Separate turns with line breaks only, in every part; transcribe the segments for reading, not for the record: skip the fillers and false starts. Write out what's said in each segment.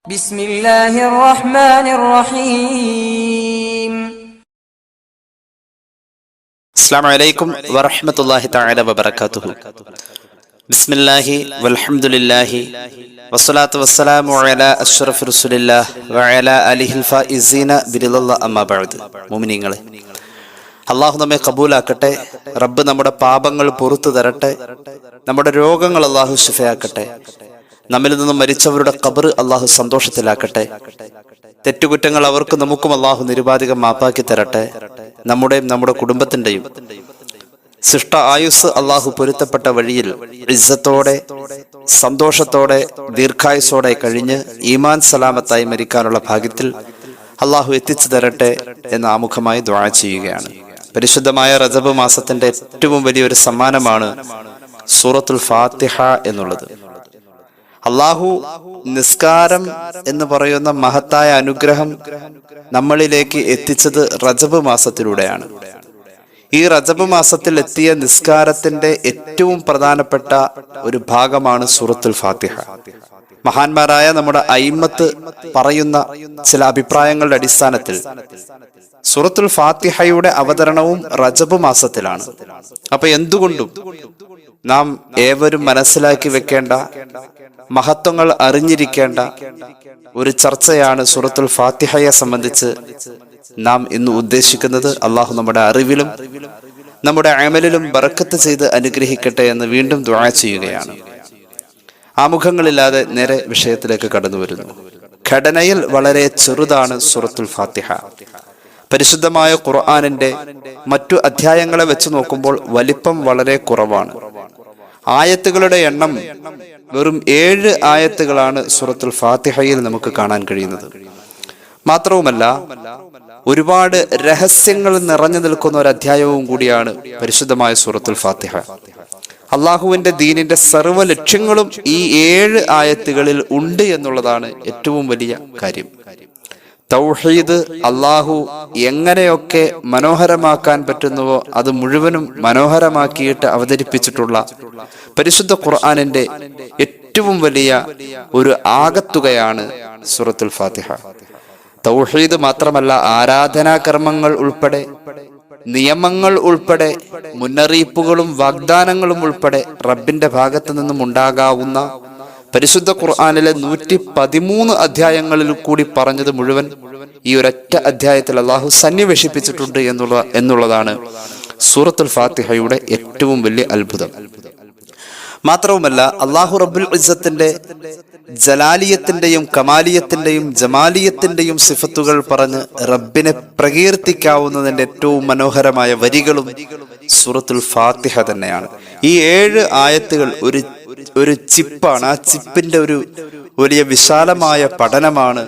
بسم الله الرحمن الرحيم.
السلام عليكم ورحمة الله تعالى وبركاته. بسم الله والحمد لله والصلاة والسلام على أشرف رسول الله وعلى آله الفائزين برضا الله أما بعد. മുഅ്മിനീങ്ങളെ, അള്ളാഹു നമ്മെ കബൂലാക്കട്ടെ. റബ്ബ് നമ്മുടെ പാപങ്ങൾ പുറത്തു തരട്ടെ. നമ്മുടെ രോഗങ്ങൾ അള്ളാഹു ശിഫയാക്കട്ടെ. നമ്മിൽ നിന്നും മരിച്ചവരുടെ ഖബർ അള്ളാഹു സന്തോഷത്തിലാക്കട്ടെ. തെറ്റുകുറ്റങ്ങൾ അവർക്കും നമുക്കും അള്ളാഹു നിരുപാധികം മാപ്പാക്കി തരട്ടെ. നമ്മുടെയും നമ്മുടെ കുടുംബത്തിന്റെയും ശിഷ്ട ആയുസ് അള്ളാഹു പൊരുത്തപ്പെട്ട വഴിയിൽ ഇസ്സത്തോടെ, സന്തോഷത്തോടെ, ദീർഘായുസോടെ കഴിഞ്ഞ് ഈമാൻ സലാമത്തായി മരിക്കാനുള്ള ഭാഗ്യത്തിൽ അള്ളാഹു എത്തിച്ചു തരട്ടെ എന്ന് ആമുഖമായി ദുആ ചെയ്യുകയാണ്. പരിശുദ്ധമായ റജബ് മാസത്തിന്റെ ഏറ്റവും വലിയൊരു സമ്മാനമാണ് സൂറത്തുൽ ഫാത്തിഹ എന്നുള്ളത്. അള്ളാഹു നിസ്കാരം എന്ന് പറയുന്ന മഹത്തായ അനുഗ്രഹം നമ്മളിലേക്ക് എത്തിച്ചത് റജബ് മാസത്തിലൂടെയാണ്. ഈ റജബ് മാസത്തിൽ എത്തിയ നിസ്കാരത്തിന്റെ ഏറ്റവും പ്രധാനപ്പെട്ട ഒരു ഭാഗമാണ് സൂറത്തുൽ ഫാത്തിഹ. മഹാന്മാരായ നമ്മുടെ അയിമ്മത്ത് പറയുന്ന ചില അഭിപ്രായങ്ങളുടെ അടിസ്ഥാനത്തിൽ സൂറത്തുൽ ഫാത്തിഹയുടെ അവതരണവും റജബ് മാസത്തിലാണ്. അപ്പൊ എന്തുകൊണ്ടും നാം ഏവരും മനസ്സിലാക്കി വെക്കേണ്ട, മഹത്വങ്ങൾ അറിഞ്ഞിരിക്കേണ്ട ഒരു ചർച്ചയാണ് സൂറത്തുൽ ഫാത്തിഹയെ സംബന്ധിച്ച് നാം ഇന്ന് ഉദ്ദേശിക്കുന്നത്. അള്ളാഹു നമ്മുടെ അറിവിലും നമ്മുടെ അമലിലും ബറക്കത്ത് ചെയ്ത് അനുഗ്രഹിക്കട്ടെ എന്ന് വീണ്ടും ദുആ ചെയ്യുകയാണ്. ആമുഖങ്ങളില്ലാതെ നേരെ വിഷയത്തിലേക്ക് കടന്നു വരുന്നു. ഘടനയിൽ വളരെ ചെറുതാണ് സൂറത്തുൽ ഫാത്തിഹ. പരിശുദ്ധമായ ഖുർആനിന്റെ മറ്റു അധ്യായങ്ങളെ വെച്ച് നോക്കുമ്പോൾ വലിപ്പം വളരെ കുറവാണ്. ആയത്തുകളുടെ എണ്ണം വെറും 7 ആയത്തുകളാണ് സൂറത്തുൽ ഫാത്തിഹയിൽ നമുക്ക് കാണാൻ കഴിയുന്നത്. മാത്രവുമല്ല, ഒരുപാട് രഹസ്യങ്ങൾ നിറഞ്ഞു നിൽക്കുന്ന ഒരു അധ്യായവും കൂടിയാണ് പരിശുദ്ധമായ സൂറത്തുൽ ഫാത്തിഹ. അള്ളാഹുവിന്റെ ദീനിന്റെ സർവ്വ ലക്ഷ്യങ്ങളും ഈ 7 ആയത്തുകളിൽ ഉണ്ട് എന്നുള്ളതാണ് ഏറ്റവും വലിയ കാര്യം. തൗഹീദ് അള്ളാഹു എങ്ങനെയൊക്കെ മനോഹരമാക്കാൻ പറ്റുന്നുവോ അത് മുഴുവനും മനോഹരമാക്കിയിട്ട് അവതരിപ്പിച്ചിട്ടുള്ള പരിശുദ്ധ ഖുർആനിന്റെ ഏറ്റവും വലിയ ഒരു ആകത്തുകയാണ് സൂറത്തുൽ ഫാത്തിഹ. തൗഹീദ് മാത്രമല്ല, ആരാധനാ കർമ്മങ്ങൾ ഉൾപ്പെടെ, നിയമങ്ങൾ ഉൾപ്പെടെ, മുന്നറിയിപ്പുകളും വാഗ്ദാനങ്ങളും ഉൾപ്പെടെ റബ്ബിന്റെ ഭാഗത്തു നിന്നും ഉണ്ടാകാവുന്ന പരിശുദ്ധ ഖുർആനിലെ 113 അധ്യായങ്ങളിൽ കൂടി പറഞ്ഞത് മുഴുവൻ ഈ ഒരൊറ്റ അധ്യായത്തിൽ അള്ളാഹു സന്നിവേശിപ്പിച്ചിട്ടുണ്ട് എന്നുള്ളതാണ് സൂറത്തുൽ ഫാത്തിഹയുടെ ഏറ്റവും വലിയ അത്ഭുതം. മാത്രവുമല്ല, അള്ളാഹു റബ്ബുൽ ഇസ്സത്തിന്റെ ജലാലിയത്തിന്റെയും കമാലിയത്തിന്റെയും ജമാലിയത്തിന്റെയും സിഫത്തുകൾ പറഞ്ഞ് റബ്ബിനെ പ്രകീർത്തിക്കാവുന്നതിന്റെ ഏറ്റവും മനോഹരമായ വരികളും സൂറത്തുൽ ഫാത്തിഹ തന്നെയാണ്. ഈ 7 ആയത്തുകൾ ഒരു ചിപ്പാണ്. ആ ചിപ്പിന്റെ ഒരു വലിയ വിശാലമായ പഠനമാണ്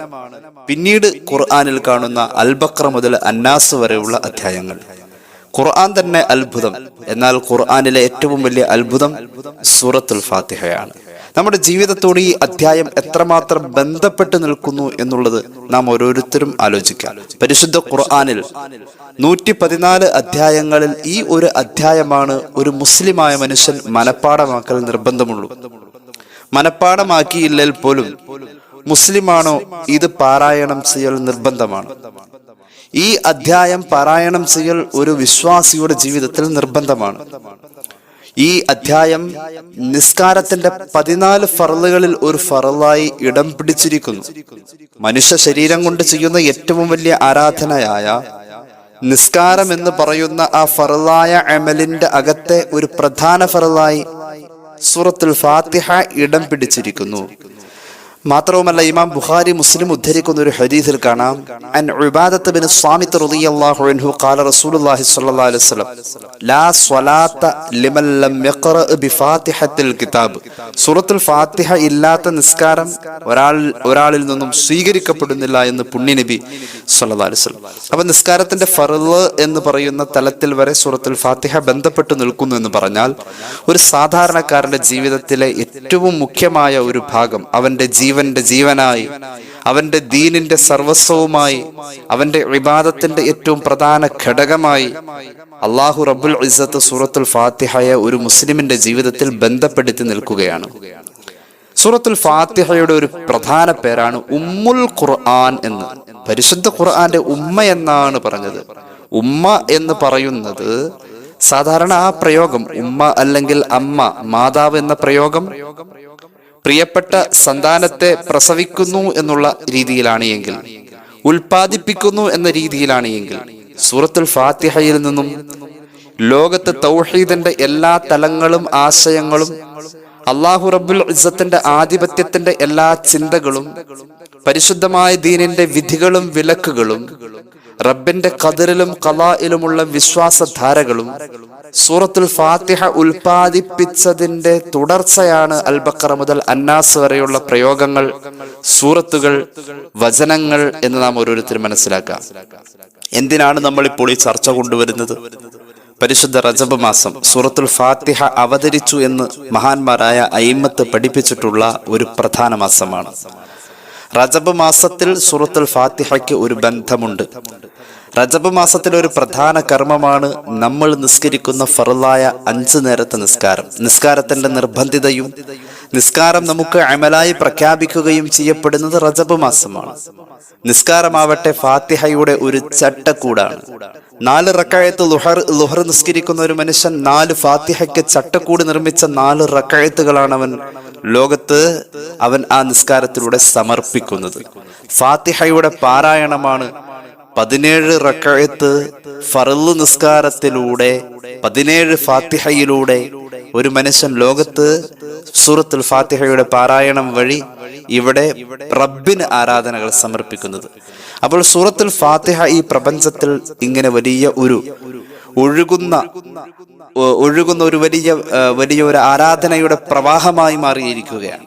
പിന്നീട് ഖുർആനിൽ കാണുന്ന അൽ ബഖറ മുതൽ അന്നാസ് വരെയുള്ള അധ്യായങ്ങൾ. ഖുർആൻ തന്നെ അത്ഭുതം, എന്നാൽ ഖുർആനിലെ ഏറ്റവും വലിയ അത്ഭുതം സൂറത്തുൽ ഫാത്തിഹയാണ്. നമ്മുടെ ജീവിതത്തോട് ഈ അധ്യായം എത്രമാത്രം ബന്ധപ്പെട്ട് നിൽക്കുന്നു എന്നുള്ളത് നാം ഓരോരുത്തരും ആലോചിക്കാം. പരിശുദ്ധ ഖുർആനിൽ 114 അധ്യായങ്ങളിൽ ഈ ഒരു അധ്യായമാണ് ഒരു മുസ്ലിമായ മനുഷ്യൻ മനപ്പാടമാക്കൽ നിർബന്ധമുള്ളൂ. മനപ്പാടമാക്കിയില്ലെങ്കിൽ പോലും മുസ്ലിമാണോ ഇത് പാരായണം ചെയ്യൽ നിർബന്ധമാണ്. ഈ അധ്യായം പാരായണം ചെയ്യൽ ഒരു വിശ്വാസിയുടെ ജീവിതത്തിൽ നിർബന്ധമാണ്. ഈ അധ്യായം നിസ്കാരത്തിന്റെ 14 ഫർളുകളിൽ ഒരു ഫർളായി ഇടം പിടിച്ചിരിക്കുന്നു. മനുഷ്യ ശരീരം കൊണ്ട് ചെയ്യുന്ന ഏറ്റവും വലിയ ആരാധനയായ നിസ്കാരം എന്ന് പറയുന്ന ആ ഫർളായ അമലിന്റെ അകത്തെ ഒരു പ്രധാന ഫർളായി സൂറത്തുൽ ഫാത്തിഹ ഇടം പിടിച്ചിരിക്കുന്നു. മാത്രവുമല്ല, ഇമാം ബുഖാരി, മുസ്ലിം ഉദ്ധരിക്കുന്ന ഒരു ഹദീസിൽ കാണാം, അൻ ഉബാദത്ത് ബിൻ സ്വാമിത്ത് റളിയല്ലാഹു അൻഹു ഖാല റസൂലുള്ളാഹി സ്വല്ലല്ലാഹു അലൈഹി വസല്ലം ലാ സ്വലാത്ത ലിമൻ ലം യഖറ ബിഫാത്തിഹത്തിൽ കിതാബ്. സൂറത്തുൽ ഫാത്തിഹ ഇല്ലാത്ത നിസ്കാരം ഒരാളിൽ നിന്നും സ്വീകരിക്കപ്പെടുന്നില്ല എന്ന് പുണ്യനബി സ്വല്ലല്ലാഹു അലൈഹി വസല്ലം. അപ്പൊ നിസ്കാരത്തിന്റെ ഫർള് എന്ന് പറയുന്ന തലത്തിൽ വരെ സൂറത്തുൽ ഫാത്തിഹ ബന്ധപ്പെട്ട് നിൽക്കുന്നു എന്ന് പറഞ്ഞാൽ, ഒരു സാധാരണക്കാരന്റെ ജീവിതത്തിലെ ഏറ്റവും മുഖ്യമായ ഒരു ഭാഗം, അവന്റെ ജീവന്റെ ജീവനായി, അവന്റെ ദീനിന്റെ സർവസ്വവുമായി, അവന്റെ ഇബാദത്തിന്റെ ഏറ്റവും പ്രധാന ഘടകമായി അള്ളാഹു റബ്ബുൽ ഇസ്സത്ത് സൂറത്തുൽ ഫാത്തിഹയെ ഒരു മുസ്ലിമിന്റെ ജീവിതത്തിൽ ബന്ധപ്പെടുത്തി നിൽക്കുകയാണ്. സൂറത്തുൽ ഫാത്തിഹയുടെ ഒരു പ്രധാന പേരാണ് ഉമ്മുൽ ഖുർആൻ എന്ന്. പരിശുദ്ധ ഖുർആന്റെ ഉമ്മ എന്നാണ് പറഞ്ഞത്. ഉമ്മ എന്ന് പറയുന്നത് സാധാരണ ആ പ്രയോഗം ഉമ്മ അല്ലെങ്കിൽ അമ്മ, മാതാവ് എന്ന പ്രയോഗം പ്രിയപ്പെട്ട സന്താനത്തെ പ്രസവിക്കുന്നു എന്നുള്ള രീതിയിലാണ് എങ്കിൽ, ഉൽപാദിപ്പിക്കുന്നു എന്ന രീതിയിലാണ് എങ്കിൽ, സൂറത്തുൽ ഫാത്തിഹയിൽ നിന്നും ലോകത്ത് തൗഹീദിന്റെ എല്ലാ തലങ്ങളും ആശയങ്ങളും, അല്ലാഹു റബ്ബുൽ ഇസ്സത്തിന്റെ ആധിപത്യത്തിന്റെ എല്ലാ ചിന്തകളും, പരിശുദ്ധമായ ദീനിന്റെ വിധികളും വിലക്കുകളും, റബ്ബിന്റെ ഖദറിലും ഖളായിലുമുള്ള വിശ്വാസധാരകളും സൂറത്തുൽ ഫാത്തിഹ ഉൽപാദിപ്പിച്ചതിന്റെ തുടർച്ചയാണ് അൽ ബഖറ മുതൽ അന്നാസ് വരെയുള്ള പ്രയോഗങ്ങൾ, സൂറത്തുകൾ, വചനങ്ങൾ എന്ന് നാം ഓരോരുത്തരും മനസ്സിലാക്കാം. എന്തിനാണ് നമ്മൾ ഇപ്പോൾ ഈ ചർച്ച കൊണ്ടുവരുന്നത്? പരിശുദ്ധ റജബ് മാസം സൂറത്തുൽ ഫാത്തിഹ അവതരിച്ചു എന്ന് മഹാന്മാരായ അയിമ്മത്ത് പഠിപ്പിച്ചിട്ടുള്ള ഒരു പ്രധാന മാസമാണ്. റജബ് മാസത്തിൽ സൂറത്തുൽ ഫാത്തിഹയ്ക്ക് ഒരു ബന്ധമുണ്ട്. റജബ് മാസത്തിലെ ഒരു പ്രധാന കർമ്മമാണ് നമ്മൾ നിസ്കരിക്കുന്ന ഫർളായ 5 നേരത്തെ നിസ്കാരം. നിസ്കാരത്തിന്റെ നിർബന്ധിതയും നിസ്കാരം നമുക്ക് അമലായി പ്രഖ്യാപിക്കുകയും ചെയ്യപ്പെടുന്നത് റജബ് മാസമാണ്. നിസ്കാരമാവട്ടെ ഫാത്തിഹയുടെ ഒരു ചട്ടക്കൂടാണ്. 4 റക്അത്ത് ളുഹർ നിസ്കരിക്കുന്ന ഒരു മനുഷ്യൻ 4 ഫാത്തിഹയ്ക്ക് ചട്ടക്കൂട് നിർമ്മിച്ച 4 റക്അത്തുകളാണ് അവൻ ആ നിസ്കാരത്തിലൂടെ സമർപ്പിക്കുന്നത്. ഫാത്തിഹയുടെ പാരായണമാണ് 17 റക്അത്ത് ഫർള് നിസ്കാരത്തിലൂടെ, 17 ഫാത്തിഹയിലൂടെ ഒരു മനുഷ്യൻ ലോകത്ത് സൂറത്തുൽ ഫാത്തിഹയുടെ പാരായണം വഴി ഇവിടെ റബ്ബിന് ആരാധനകൾ സമർപ്പിക്കുന്നത്. അപ്പോൾ സൂറത്തുൽ ഫാത്തിഹ ഈ പ്രപഞ്ചത്തിൽ ഇങ്ങനെ വലിയ ഒരു ഒഴുകുന്ന ഒരു വലിയ ഒരു ആരാധനയുടെ പ്രവാഹമായി മാറിയിരിക്കുകയാണ്.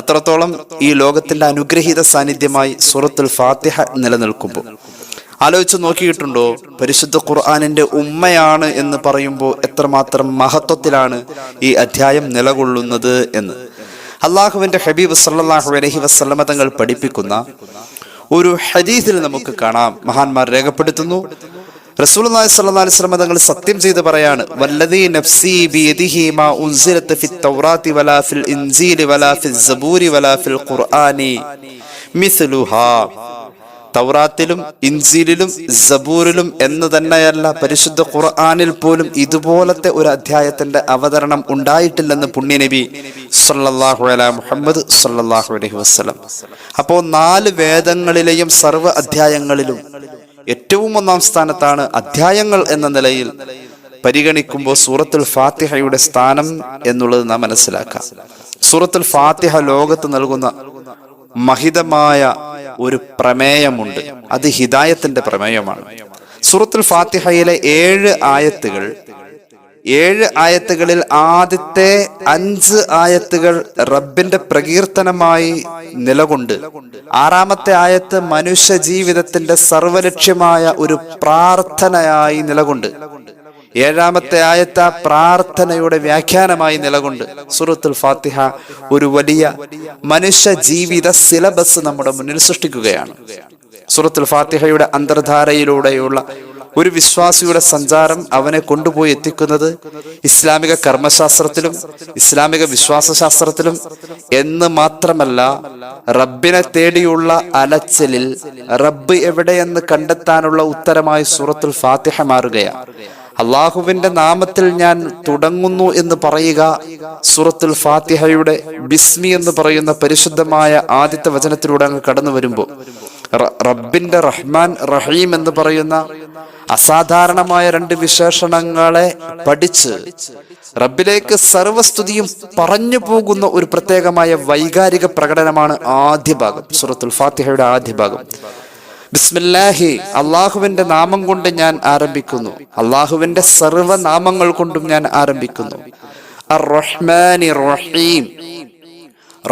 അത്രത്തോളം ഈ ലോകത്തിന്റെ അനുഗ്രഹീത സാന്നിധ്യമായി സൂറത്തുൽ ഫാത്തിഹ നിലനിൽക്കുമ്പോൾ ആലോചിച്ച് നോക്കിയിട്ടുണ്ടോ? പരിശുദ്ധ ഖുർആനിന്റെ ഉമ്മയാണ് എന്ന് പറയുമ്പോൾ എത്രമാത്രം മഹത്വത്തിലാണ് ഈ അധ്യായം നിലകൊള്ളുന്നത് എന്ന്. അള്ളാഹുവിന്റെ ഹബീബ് സല്ലല്ലാഹു അലൈഹി വസല്ലമ തങ്ങൾ പഠിപ്പിക്കുന്ന ഒരു ഹദീസിൽ നമുക്ക് കാണാം, മഹാന്മാർ രേഖപ്പെടുത്തുന്നു, റസൂലുള്ളാഹി സ്വല്ലല്ലാഹു അലൈഹി വസല്ലം തങ്ങൾ സത്യം ചെയ്ത് പറയാണ്, വല്ലദീ നഫ്സി ബിയദിഹി മാ ഉൻസിലത ഫിത് തൗറാത്തി വലാ ഫിൽ ഇൻജീലി വലാ ഫിസ് സബൂരി വലാ ഫിൽ ഖുർആനി മിസ്ലുഹാ. തൗറാത്തിലും ഇൻജീലിലും സബൂറിലും എന്ന് തന്നെയല്ല, പരിശുദ്ധ ഖുർആനിൽ പോലും ഇതുപോലത്തെ ഒരു അധ്യായത്തിന്റെ അവതരണം ഉണ്ടായിട്ടില്ലെന്ന് പുണ്യനബി സല്ലല്ലാഹു അലൈഹി മുഹമ്മദ് സല്ലല്ലാഹു അലൈഹി വസല്ലം. അപ്പോൾ 4 വേദങ്ങളിലെയും സർവ്വ അധ്യായങ്ങളിലും ഏറ്റവും ഒന്നാം സ്ഥാനത്താണ് അധ്യായങ്ങൾ എന്ന നിലയിൽ പരിഗണിക്കുമ്പോൾ സൂറത്തുൽ ഫാത്തിഹയുടെ സ്ഥാനം എന്നുള്ളത് നാം മനസ്സിലാക്കാം. സൂറത്തുൽ ഫാത്തിഹ ലോകത്ത് നൽകുന്ന മഹിതമായ ഒരു പ്രമേയമുണ്ട്. അത് ഹിദായത്തിന്റെ പ്രമേയമാണ്. സൂറത്തുൽ ഫാത്തിഹയിലെ 7 ആയത്തുകളിൽ ആദ്യത്തെ 5 ആയത്തുകൾ റബ്ബിന്റെ പ്രകീർത്തനമായി നിലകൊണ്ട്, 6-ാമത്തെ ആയത്ത് മനുഷ്യ ജീവിതത്തിന്റെ സർവലക്ഷ്യമായ ഒരു പ്രാർത്ഥനയായി നിലകൊണ്ട്, 7-ാമത്തെ ആയത്ത് പ്രാർത്ഥനയുടെ വ്യാഖ്യാനമായി നിലകൊണ്ട് സൂറത്തുൽ ഫാത്തിഹ ഒരു വലിയ മനുഷ്യ ജീവിത സിലബസ് നമ്മുടെ മുന്നിൽ സൃഷ്ടിക്കുകയാണ്. സൂറത്തുൽ ഫാത്തിഹയുടെ അന്തർധാരയിലൂടെയുള്ള ഒരു വിശ്വാസിയുടെ സഞ്ചാരം അവനെ കൊണ്ടുപോയി എത്തിക്കുന്നത് ഇസ്ലാമിക കർമ്മശാസ്ത്രത്തിലും ഇസ്ലാമിക വിശ്വാസശാസ്ത്രത്തിലും എന്ന് മാത്രമല്ല, റബ്ബിനെ തേടിയുള്ള അലച്ചിലിൽ റബ്ബ് എവിടെയെന്ന് കണ്ടെത്താനുള്ള ഉത്തരമായി സൂറത്തുൽ ഫാത്തിഹ മാറുകയാണ്. അള്ളാഹുവിന്റെ നാമത്തിൽ ഞാൻ തുടങ്ങുന്നു എന്ന് പറയുക സൂറത്തുൽ ഫാത്തിഹയുടെ ബിസ്മി എന്ന് പറയുന്ന പരിശുദ്ധമായ ആദ്യത്തെ വചനത്തിലൂടെ അങ്ങ് കടന്നു വരുമ്പോൾ റബ്ബിന്റെ റഹ്മാൻ റഹീം എന്ന് പറയുന്ന അസാധാരണമായ 2 വിശേഷണങ്ങളെ പഠിച്ച് റബ്ബിലേക്ക് സർവസ്തുതിയും പറഞ്ഞു പോകുന്ന ഒരു പ്രത്യേകമായ വൈകാരിക പ്രകടനമാണ് ആദ്യ ഭാഗം, സൂറത്തുൽ ഫാത്തിഹയുടെ ആദ്യ ഭാഗം. ബിസ്മില്ലാഹി, അള്ളാഹുവിന്റെ നാമം കൊണ്ട് ഞാൻ ആരംഭിക്കുന്നു, അള്ളാഹുവിന്റെ സർവനാമങ്ങൾ കൊണ്ടും ഞാൻ ആരംഭിക്കുന്നു. അർ റഹ്മാനി റഹീം,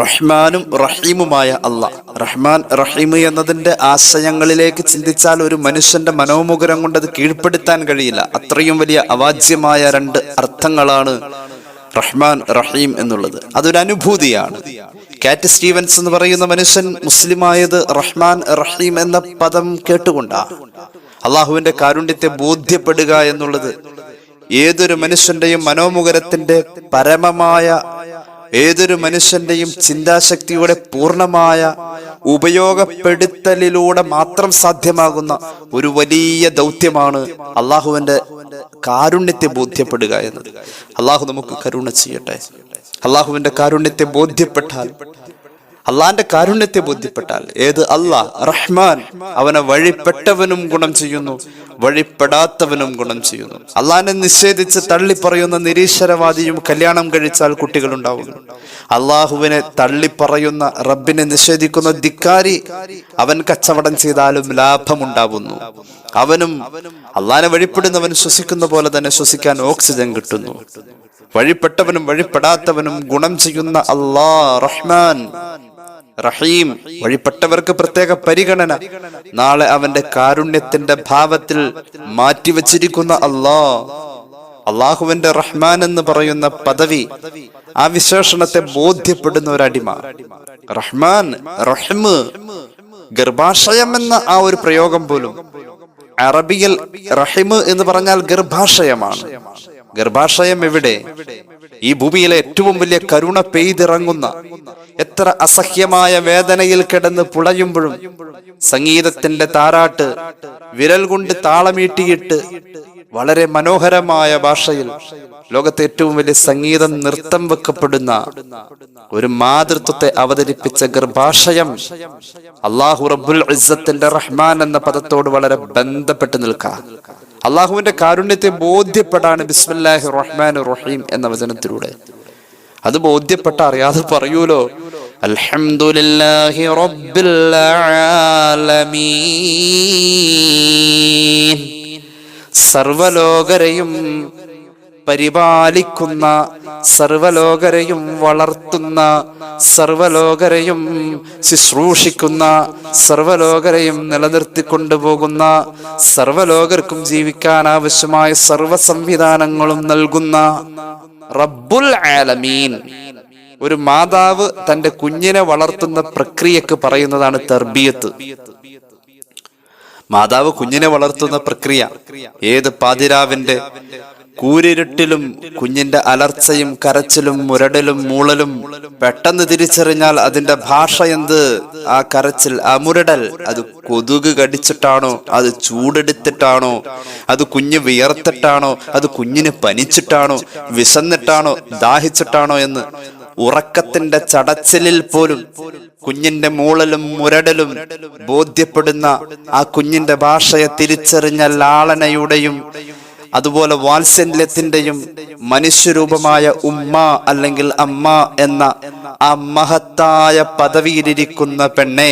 റഹ്മാനും റഹീമുമായ അള്ളാഹ്. റഹ്മാൻ റഹീം എന്നതിന്റെ ആശയങ്ങളിലേക്ക് ചിന്തിച്ചാൽ ഒരു മനുഷ്യന്റെ മനോമുഖരം കൊണ്ട് അത് കീഴ്പ്പെടുത്താൻ കഴിയില്ല. അത്രയും വലിയ അവാച്യമായ 2 അർത്ഥങ്ങളാണ് റഹ്മാൻ റഹീം എന്നുള്ളത്. അതൊരു അനുഭൂതിയാണ്. കാറ്റ് സ്റ്റീവൻസ് എന്ന് പറയുന്ന മനുഷ്യൻ മുസ്ലിമായത് റഹ്മാൻ റഹീം എന്ന പദം കേട്ടുകൊണ്ടാണ്. അള്ളാഹുവിന്റെ കാരുണ്യത്തെ ബോധ്യപ്പെടുക എന്നുള്ളത് ഏതൊരു മനുഷ്യന്റെയും മനോമുഖരത്തിന്റെ പരമമായ ഏതൊരു മനുഷ്യന്റെയും ചിന്താശക്തിയുടെ പൂർണ്ണമായ ഉപയോഗപ്പെടുത്തലിലൂടെ മാത്രം സാധ്യമാകുന്ന ഒരു വലിയ ദൗത്യമാണ് അള്ളാഹുവിന്റെ കാരുണ്യത്തെ ബോധ്യപ്പെടുക എന്നത്. അള്ളാഹു നമുക്ക് കരുണ ചെയ്യട്ടെ. അള്ളാഹുവിന്റെ കാരുണ്യത്തെ ബോധ്യപ്പെട്ടാൽ, അള്ളാന്റെ കാരുണ്യത്തെ ബോധ്യപ്പെട്ടാൽ, ഏത് അള്ളാഹ് റഹ്മാൻ, അവനെ വഴിപ്പെട്ടവനും ഗുണം ചെയ്യുന്നു, വഴിപ്പെടാത്തവനും ഗുണം ചെയ്യുന്നു. അള്ളാഹിനെ നിഷേധിച്ച് തള്ളിപ്പറയുന്ന നിരീശ്വരവാദിയും കല്യാണം കഴിച്ചാൽ കുട്ടികൾ ഉണ്ടാവുന്നു. അള്ളാഹുവിനെ തള്ളിപ്പറയുന്ന, റബ്ബിനെ നിഷേധിക്കുന്ന ധിക്കാരി, അവൻ കച്ചവടം ചെയ്താലും ലാഭമുണ്ടാവുന്നു. അവനും അള്ളാഹിനെ വഴിപ്പെടുന്നവൻ ശ്വസിക്കുന്ന പോലെ തന്നെ ശ്വസിക്കാൻ ഓക്സിജൻ കിട്ടുന്നു. വഴിപ്പെട്ടവനും വഴിപ്പെടാത്തവനും ഗുണം ചെയ്യുന്ന അല്ലാഹ് റഹ്മാൻ റഹീം. വഴിപ്പെട്ടവർക്ക് പ്രത്യേക പരിഗണന നാളെ അവന്റെ കാരുണ്യത്തിന്റെ ഭാവത്തിൽ മാറ്റിവെച്ചിരിക്കുന്ന അള്ളാഹുവിന്റെ റഹ്മാൻ എന്ന് പറയുന്ന പദവി, ആ വിശേഷണത്തെ ബോധ്യപ്പെടുന്ന ഒരടിമ. റഹ്മാൻ, റഹ്മ്, ഗർഭാശയം എന്ന ആ ഒരു പ്രയോഗം പോലും അറബിയിൽ റഹിമ് എന്ന് പറഞ്ഞാൽ ഗർഭാശയമാണ്. ഗർഭാശയം എവിടെ? ഈ ഭൂമിയിലെ ഏറ്റവും വലിയ കരുണ പെയ്തിറങ്ങുന്ന, എത്ര അസഹ്യമായ വേദനയിൽ കിടന്ന് പുളയുമ്പോഴും സംഗീതത്തിന്റെ താരാട്ട് വിരൽ കൊണ്ട് താളമീട്ടിയിട്ട് വളരെ മനോഹരമായ ഭാഷയിൽ ലോകത്തെ ഏറ്റവും വലിയ സംഗീതം നൃത്തം വെക്കപ്പെടുന്ന ഒരു മാതൃത്വത്തെ അവതരിപ്പിച്ച ഗർഭാശയം അല്ലാഹു റബ്ബുൽ ഇസ്സത്തിന്റെ റഹ്മാൻ എന്ന പദത്തോട് വളരെ ബന്ധപ്പെട്ട് നിൽക്കാം. അള്ളാഹുവിന്റെ കാരുണ്യത്തെ ബോധ്യപ്പെടാണ് ബിസ്മില്ലാഹിർ റഹ്മാനിർ റഹീം എന്ന വചനത്തിലൂടെ. അത് ബോധ്യപ്പെട്ട അറിയാതെ പറയൂലോ, അൽഹംദുലില്ലാഹി റബ്ബിൽ ആലമീൻ. സർവലോകരെയും പരിപാലിക്കുന്ന, സർവലോകരെയും വളർത്തുന്ന, സർവലോകരെയും ശുശ്രൂഷിക്കുന്ന, സർവലോകരെയും നിലനിർത്തിക്കൊണ്ടുപോകുന്ന, സർവലോകർക്കും ജീവിക്കാൻ ആവശ്യമായ സർവ സംവിധാനങ്ങളും നൽകുന്ന റബ്ബുൽ ആലമീൻ. ഒരു മാതാവ് തന്റെ കുഞ്ഞിനെ വളർത്തുന്ന പ്രക്രിയക്ക് പറയുന്നതാണ് തർബിയത്ത്. മാതാവ് കുഞ്ഞിനെ വളർത്തുന്ന പ്രക്രിയ ഏത് പാതിരാവിന്റെ കൂരിരുട്ടിലും കുഞ്ഞിന്റെ അലർച്ചയും കരച്ചിലും മുരടലും മൂളലും പെട്ടെന്ന് തിരിച്ചറിഞ്ഞാൽ അതിന്റെ ഭാഷ എന്ത്? ആ കരച്ചിൽ, ആ മുരടൽ, അത് കൊതുക് കടിച്ചിട്ടാണോ, അത് ചൂടെടുത്തിട്ടാണോ, അത് കുഞ്ഞ് വിയർത്തിട്ടാണോ, അത് കുഞ്ഞിന് പനിച്ചിട്ടാണോ, വിശന്നിട്ടാണോ, ദാഹിച്ചിട്ടാണോ എന്ന് ഉറക്കത്തിന്റെ ചടച്ചിലിൽ പോലും കുഞ്ഞിന്റെ മൂളലും മുരടലും ബോധ്യപ്പെടുന്ന ആ കുഞ്ഞിന്റെ ഭാഷയെ തിരിച്ചറിഞ്ഞ ലാളനയുടെയും അതുപോലെ വാത്സല്യത്തിന്റെയും മനുഷ്യരൂപമായ ഉമ്മ അല്ലെങ്കിൽ അമ്മ എന്ന ആ മഹത്തായ പദവിയിലിരിക്കുന്ന പെണ്ണെ,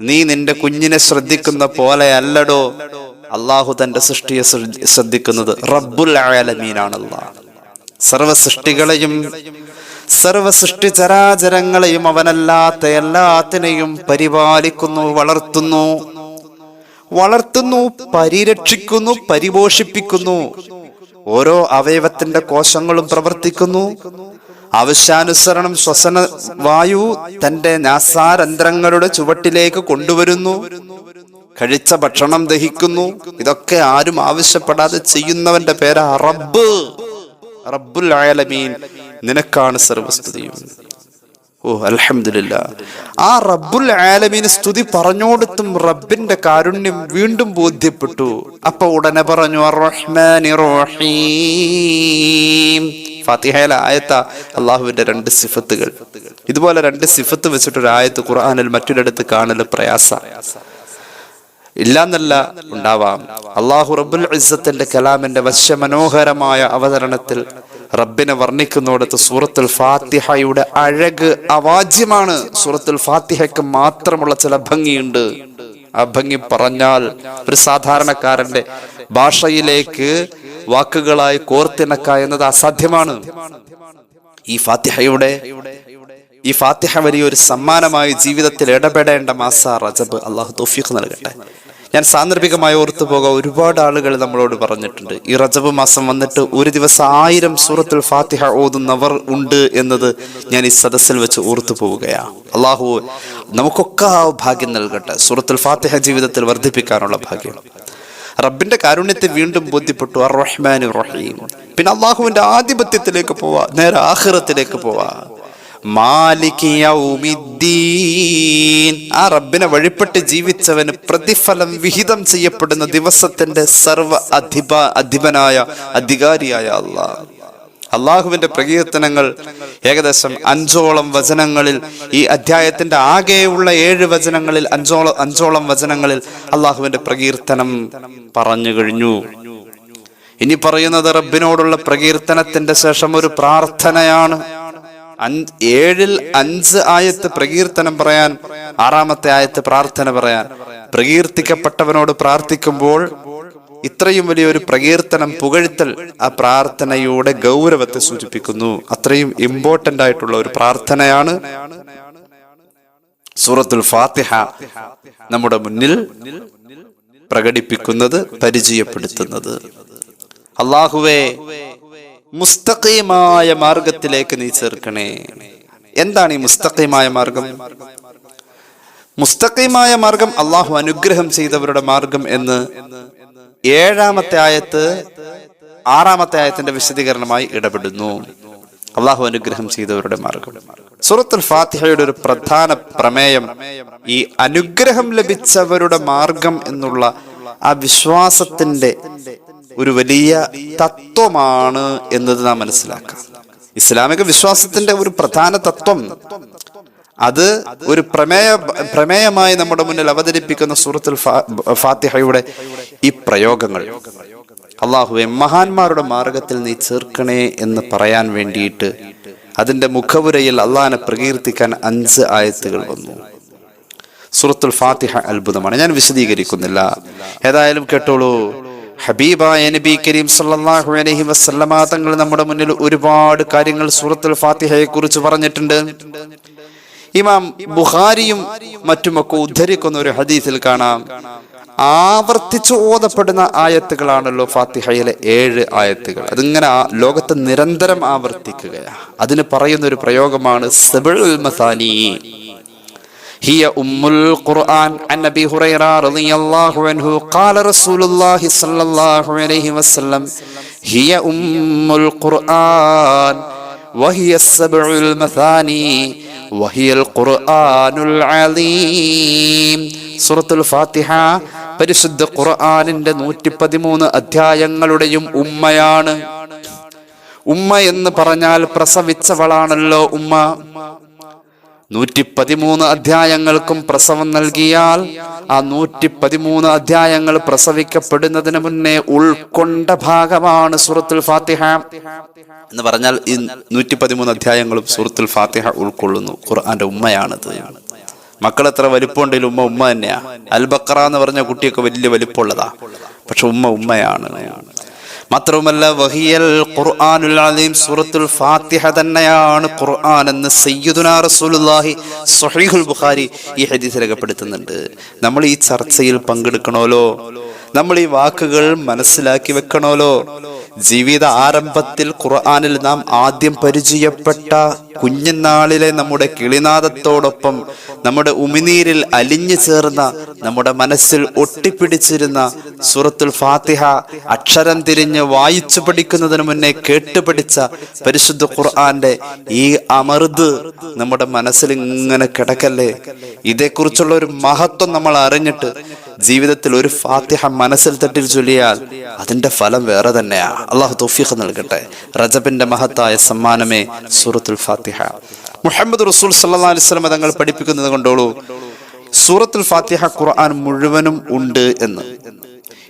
നീ നിന്റെ കുഞ്ഞിനെ ശ്രദ്ധിക്കുന്ന പോലെ അല്ലടോ അള്ളാഹു തന്റെ സൃഷ്ടിയെ ശ്രദ്ധിക്കുന്നത്. റബ്ബുൽ ആലമീനാണ് അല്ലാഹ്. സർവ സൃഷ്ടികളെയും സർവ സൃഷ്ടി ചരാചരങ്ങളെയും അവനല്ലാത്ത എല്ലാത്തിനെയും പരിപാലിക്കുന്നു, വളർത്തുന്നു, പരിരക്ഷിക്കുന്നു, പരിപോഷിപ്പിക്കുന്നു. ഓരോ അവയവത്തിന്റെ കോശങ്ങളും പ്രവർത്തിക്കുന്നു. ആവശ്യാനുസരണം ശ്വസന വായു തന്റെ നാസാരന്ധ്രങ്ങളുടെ ചുവട്ടിലേക്ക് കൊണ്ടുവരുന്നു. കഴിച്ച ഭക്ഷണം ദഹിക്കുന്നു. ഇതൊക്കെ ആരും ആവശ്യപ്പെടാതെ ചെയ്യുന്നവന്റെ പേരാ റബ്ബ്, റബ്ബുൽ ആലമീൻ. നിനക്കാണ് സർവസ്തുതിയും. ഓ അൽഹംദുലില്ലാ. ആ റബ്ബുൽ ആലമീൻ സ്തുതി പറഞ്ഞോടത്തും റബ്ബിന്റെ കാരുണ്യം വീണ്ടും ബോധ്യപ്പെട്ടു. അപ്പൊ ഉടനെ പറഞ്ഞു അർറഹ്മാനിർ റഹീം. ഫാത്തിഹയിലെ ആയത്ത അള്ളാഹുവിന്റെ രണ്ട് സിഫത്തുകൾ. ഇതുപോലെ രണ്ട് സിഫത്ത് വെച്ചിട്ടൊരു ആയത്ത് ഖുർആനിൽ മറ്റൊരിടത്ത് കാണൽ പ്രയാസ ഇല്ലാന്നല്ല, ഉണ്ടാവാം. അള്ളാഹു റബ്ബുൽ ഇസ്സത്തിന്റെ കലാമിന്റെ വശ്യമനോഹരമായ അവതരണത്തിൽ റബ്ബിനെ വർണ്ണിക്കുന്നിടത്ത് സൂറത്തുൽ ഫാത്തിഹയുടെ അഴക് അവാജ്യമാണ്. സൂറത്തുൽ ഫാത്തിഹയ്ക്ക് മാത്രമുള്ള ചില ഭംഗിയുണ്ട്. ആ ഭംഗി പറഞ്ഞാൽ ഒരു സാധാരണക്കാരന്റെ ഭാഷയിലേക്ക് വാക്കുകളായി കോർത്തിണക്ക എന്നത് അസാധ്യമാണ്. ഈ ഫാത്തിഹ വലിയൊരു സമ്മാനമായി ജീവിതത്തിൽ ഇടപെടേണ്ട മാസ റജബ്. അള്ളാഹു തൗഫീഖ് നൽകട്ടെ. ഞാൻ സാന്ദർഭികമായി ഓർത്തു പോകാൻ ഒരുപാട് ആളുകൾ നമ്മളോട് പറഞ്ഞിട്ടുണ്ട്, ഈ റജബ് മാസം വന്നിട്ട് ഒരു ദിവസം 1000 സൂറത്തുൽ ഫാത്തിഹ ഓതുന്നവർ ഉണ്ട് എന്നത് ഞാൻ ഈ സദസ്സിൽ വെച്ച് ഓർത്തു പോവുകയാണ്. അള്ളാഹു നമുക്കൊക്കെ ആ ഭാഗ്യം നൽകട്ടെ, സൂറത്തുൽ ഫാത്തിഹ ജീവിതത്തിൽ വർദ്ധിപ്പിക്കാനുള്ള ഭാഗ്യം. റബ്ബിന്റെ കാരുണ്യത്തെ വീണ്ടും ബോധ്യപ്പെട്ടു. അർ റഹ്മാൻ റഹീം. പിന്നെ അള്ളാഹുവിന്റെ ആധിപത്യത്തിലേക്ക് പോവാ, നേരെ ആഖിറത്തിലേക്ക് പോവാ. മാലിക് യൗമിദ്ദീൻ. ആ റബ്ബിനെ വഴിപ്പെട്ട് ജീവിച്ചവന് പ്രതിഫലം വിഹിതം ചെയ്യപ്പെടുന്ന ദിവസത്തിന്റെ സർവ അധിപനായ അധികാരിയായ അള്ളാഹ്. അള്ളാഹുവിന്റെ പ്രകീർത്തനങ്ങൾ ഏകദേശം 5ഓളം വചനങ്ങളിൽ, ഈ അധ്യായത്തിന്റെ ആകെയുള്ള 7 വചനങ്ങളിൽ 5ഓളം വചനങ്ങളിൽ അള്ളാഹുവിന്റെ പ്രകീർത്തനം പറഞ്ഞു കഴിഞ്ഞു. ഇനി പറയുന്നത് റബ്ബിനോടുള്ള പ്രകീർത്തനത്തിന്റെ ശേഷം ഒരു പ്രാർത്ഥനയാണ്. 7-ൽ 5 ആയത്ത് പ്രകീർത്തനം പറയാൻ, 6-ാമത്തെ ആയത്ത് പ്രാർത്ഥന പറയാൻ. പ്രകീർത്തിക്കപ്പെട്ടവനോട് പ്രാർത്ഥിക്കുമ്പോൾ ഇത്രയും വലിയൊരു പ്രകീർത്തനം, പുകഴ്ത്തൽ ആ പ്രാർത്ഥനയുടെ ഗൗരവത്തെ സൂചിപ്പിക്കുന്നു. അത്രയും ഇമ്പോർട്ടന്റ് ആയിട്ടുള്ള ഒരു പ്രാർത്ഥനയാണ് സൂറത്തുൽ ഫാത്തിഹ നമ്മുടെ മുന്നിൽ പ്രകടിപ്പിക്കുന്നത്, പരിചയപ്പെടുത്തുന്നത്. അല്ലാഹുവേ, മുസ്തഖീമായ മാർഗത്തിലേക്ക് നീ ചേർക്കണേ. എന്താണ് ഈ മുസ്തഖീമായ മാർഗം? മുസ്തഖീമായ മാർഗം അള്ളാഹു അനുഗ്രഹം ചെയ്തവരുടെ മാർഗം എന്ന് 7-ാമത്തെ ആയത്ത് 6-ാമത്തെ ആയത്തിന്റെ വിശദീകരണമായി ഇടപെടുന്നു. അള്ളാഹു അനുഗ്രഹം ചെയ്തവരുടെ മാർഗം. സൂറത്തുൽ ഫാത്തിഹയുടെ ഒരു പ്രധാന പ്രമേയം ഈ അനുഗ്രഹം ലഭിച്ചവരുടെ മാർഗം എന്നുള്ള ആ വിശ്വാസത്തിന്റെ ഒരു വലിയ തത്വമാണ് എന്നത് നാം മനസ്സിലാക്കാം. ഇസ്ലാമിക വിശ്വാസത്തിന്റെ ഒരു പ്രധാന തത്വം അത് ഒരു പ്രമേയമായി നമ്മുടെ മുന്നിൽ അവതരിപ്പിക്കുന്ന സൂറത്തുൽ ഫാത്തിഹയുടെ ഈ പ്രയോഗങ്ങൾ. അല്ലാഹുവേ, മഹാന്മാരുടെ മാർഗത്തിൽ നീ ചേർക്കണേ എന്ന് പറയാൻ വേണ്ടിയിട്ട് അതിന്റെ മുഖവുരയിൽ അള്ളാഹിനെ പ്രകീർത്തിക്കാൻ 5 ആയത്തുകൾ വന്നു. സൂറത്തുൽ ഫാത്തിഹ അത്ഭുതമാണ്. ഞാൻ വിശദീകരിക്കുന്നില്ല, ഏതായാലും കേട്ടോളൂ. ഹബീബായ നബി കരീം സല്ലല്ലാഹു അലൈഹി വസല്ലമ തങ്ങൾ നമ്മുടെ മുന്നിൽ ഒരുപാട് കാര്യങ്ങൾ സൂറത്തുൽ ഫാത്തിഹയെ കുറിച്ച് പറഞ്ഞിട്ടുണ്ട്. ഇമാം ബുഖാരിയും മറ്റുമൊക്കെ ഉദ്ധരിക്കുന്ന ഒരു ഹദീസിൽ കാണാം, ആവർത്തിച്ച് ഓതപ്പെടുന്ന ആയത്തുകളാണല്ലോ ഫാത്തിഹയിലെ 7 ആയത്തുകൾ. അതിങ്ങനെ ലോകത്ത് നിരന്തരം ആവർത്തിക്കുകയാണ്. അതിന് പറയുന്ന ഒരു പ്രയോഗമാണ് സബഉൽ മസാനി. هي القرآن. عن أبي هريرة رضي الله عنه قال رسول الله صلى الله عليه وسلم هي القرآن وهي السبع المثاني وهي القرآن العظيم. സൂറത്തുൽ ഫാത്തിഹ പരിശുദ്ധ ഖുർആനിന്റെ 113 അധ്യായങ്ങളുടെയും ഉമ്മയാണ്. ഉമ്മ എന്ന് പറഞ്ഞാൽ പ്രസവിച്ചവളാണല്ലോ ഉമ്മ. 113 അധ്യായങ്ങൾക്കും പ്രസവം നൽകിയാൽ ആ 113 അധ്യായങ്ങൾ പ്രസവിക്കപ്പെടുന്നതിന് മുന്നേ ഉൾക്കൊണ്ട ഭാഗമാണ് സൂറത്തുൽ ഫാത്തിഹ എന്ന് പറഞ്ഞാൽ ഈ 113 അധ്യായങ്ങളും സൂറത്തുൽ ഫാത്തിഹ ഉൾക്കൊള്ളുന്നു. ഖുർആന്റെ ഉമ്മയാണത്. മക്കൾ എത്ര വലിപ്പമുണ്ടെങ്കിലും ഉമ്മ തന്നെയാ. അൽ ബഖറ എന്ന് പറഞ്ഞ കുട്ടിയൊക്കെ വലിയ വലിപ്പമുള്ളതാ, പക്ഷെ ഉമ്മയാണ്. മാത്രവുമല്ല വഹിയൽ ഖുർആനുൽ അലീം, സൂറത്തുൽ ഫാത്തിഹ തന്നെയാണ് ഖുർആൻ എന്ന് സയ്യിദുനാ റസൂലുള്ളാഹി സ്വഹീഹുൽ ബുഖാരി ഈ ഹദീസ് രേഖപ്പെടുത്തുന്നുണ്ട്. നമ്മൾ ഈ ചർച്ചയിൽ പങ്കെടുക്കണമല്ലോ, നമ്മൾ ഈ വാക്കുകൾ മനസ്സിലാക്കി വെക്കണമല്ലോ. ജീവിത ആരംഭത്തിൽ ഖുർആനിൽ നാം ആദ്യം പരിചയപ്പെട്ട കുഞ്ഞുനാളിലെ നമ്മുടെ കിളിനാദത്തോടൊപ്പം നമ്മുടെ ഉമിനീരിൽ അലിഞ്ഞു ചേർന്ന, നമ്മുടെ മനസ്സിൽ ഒട്ടിപ്പിടിച്ചിരുന്ന സൂറത്തുൽ ഫാത്തിഹ അക്ഷരം തിരിഞ്ഞ് വായിച്ചു പഠിക്കുന്നതിന് മുന്നേ കേട്ടുപഠിച്ച പരിശുദ്ധ ഖുർആന്റെ ഈ അമൃത് നമ്മുടെ മനസ്സിൽ ഇങ്ങനെ കിടക്കല്ലേ. ഇതേക്കുറിച്ചുള്ള ഒരു മഹത്വം നമ്മൾ അറിഞ്ഞിട്ട് ജീവിതത്തിൽ ഒരു ഫാത്തിഹ മനസ്സിൽ തട്ടിൽ ചൊല്ലിയാൽ അതിന്റെ ഫലം വേറെ തന്നെയാ. അള്ളാഹു തൗഫീഖ് നൽകട്ടെ. റജബിന്റെ മഹത്തായ സമ്മാനമേ സൂറത്തുൽ ഫാത്തിഹ. മുഹമ്മദ് റസൂൽ സല്ലല്ലാഹു അലൈഹി വസല്ലം തങ്ങൾ പഠിപ്പിക്കുന്നത് കണ്ടോളൂ, സൂറത്തുൽ ഫാത്തിഹ ഖുർആൻ മുഴുവനും ഉണ്ട് എന്ന്.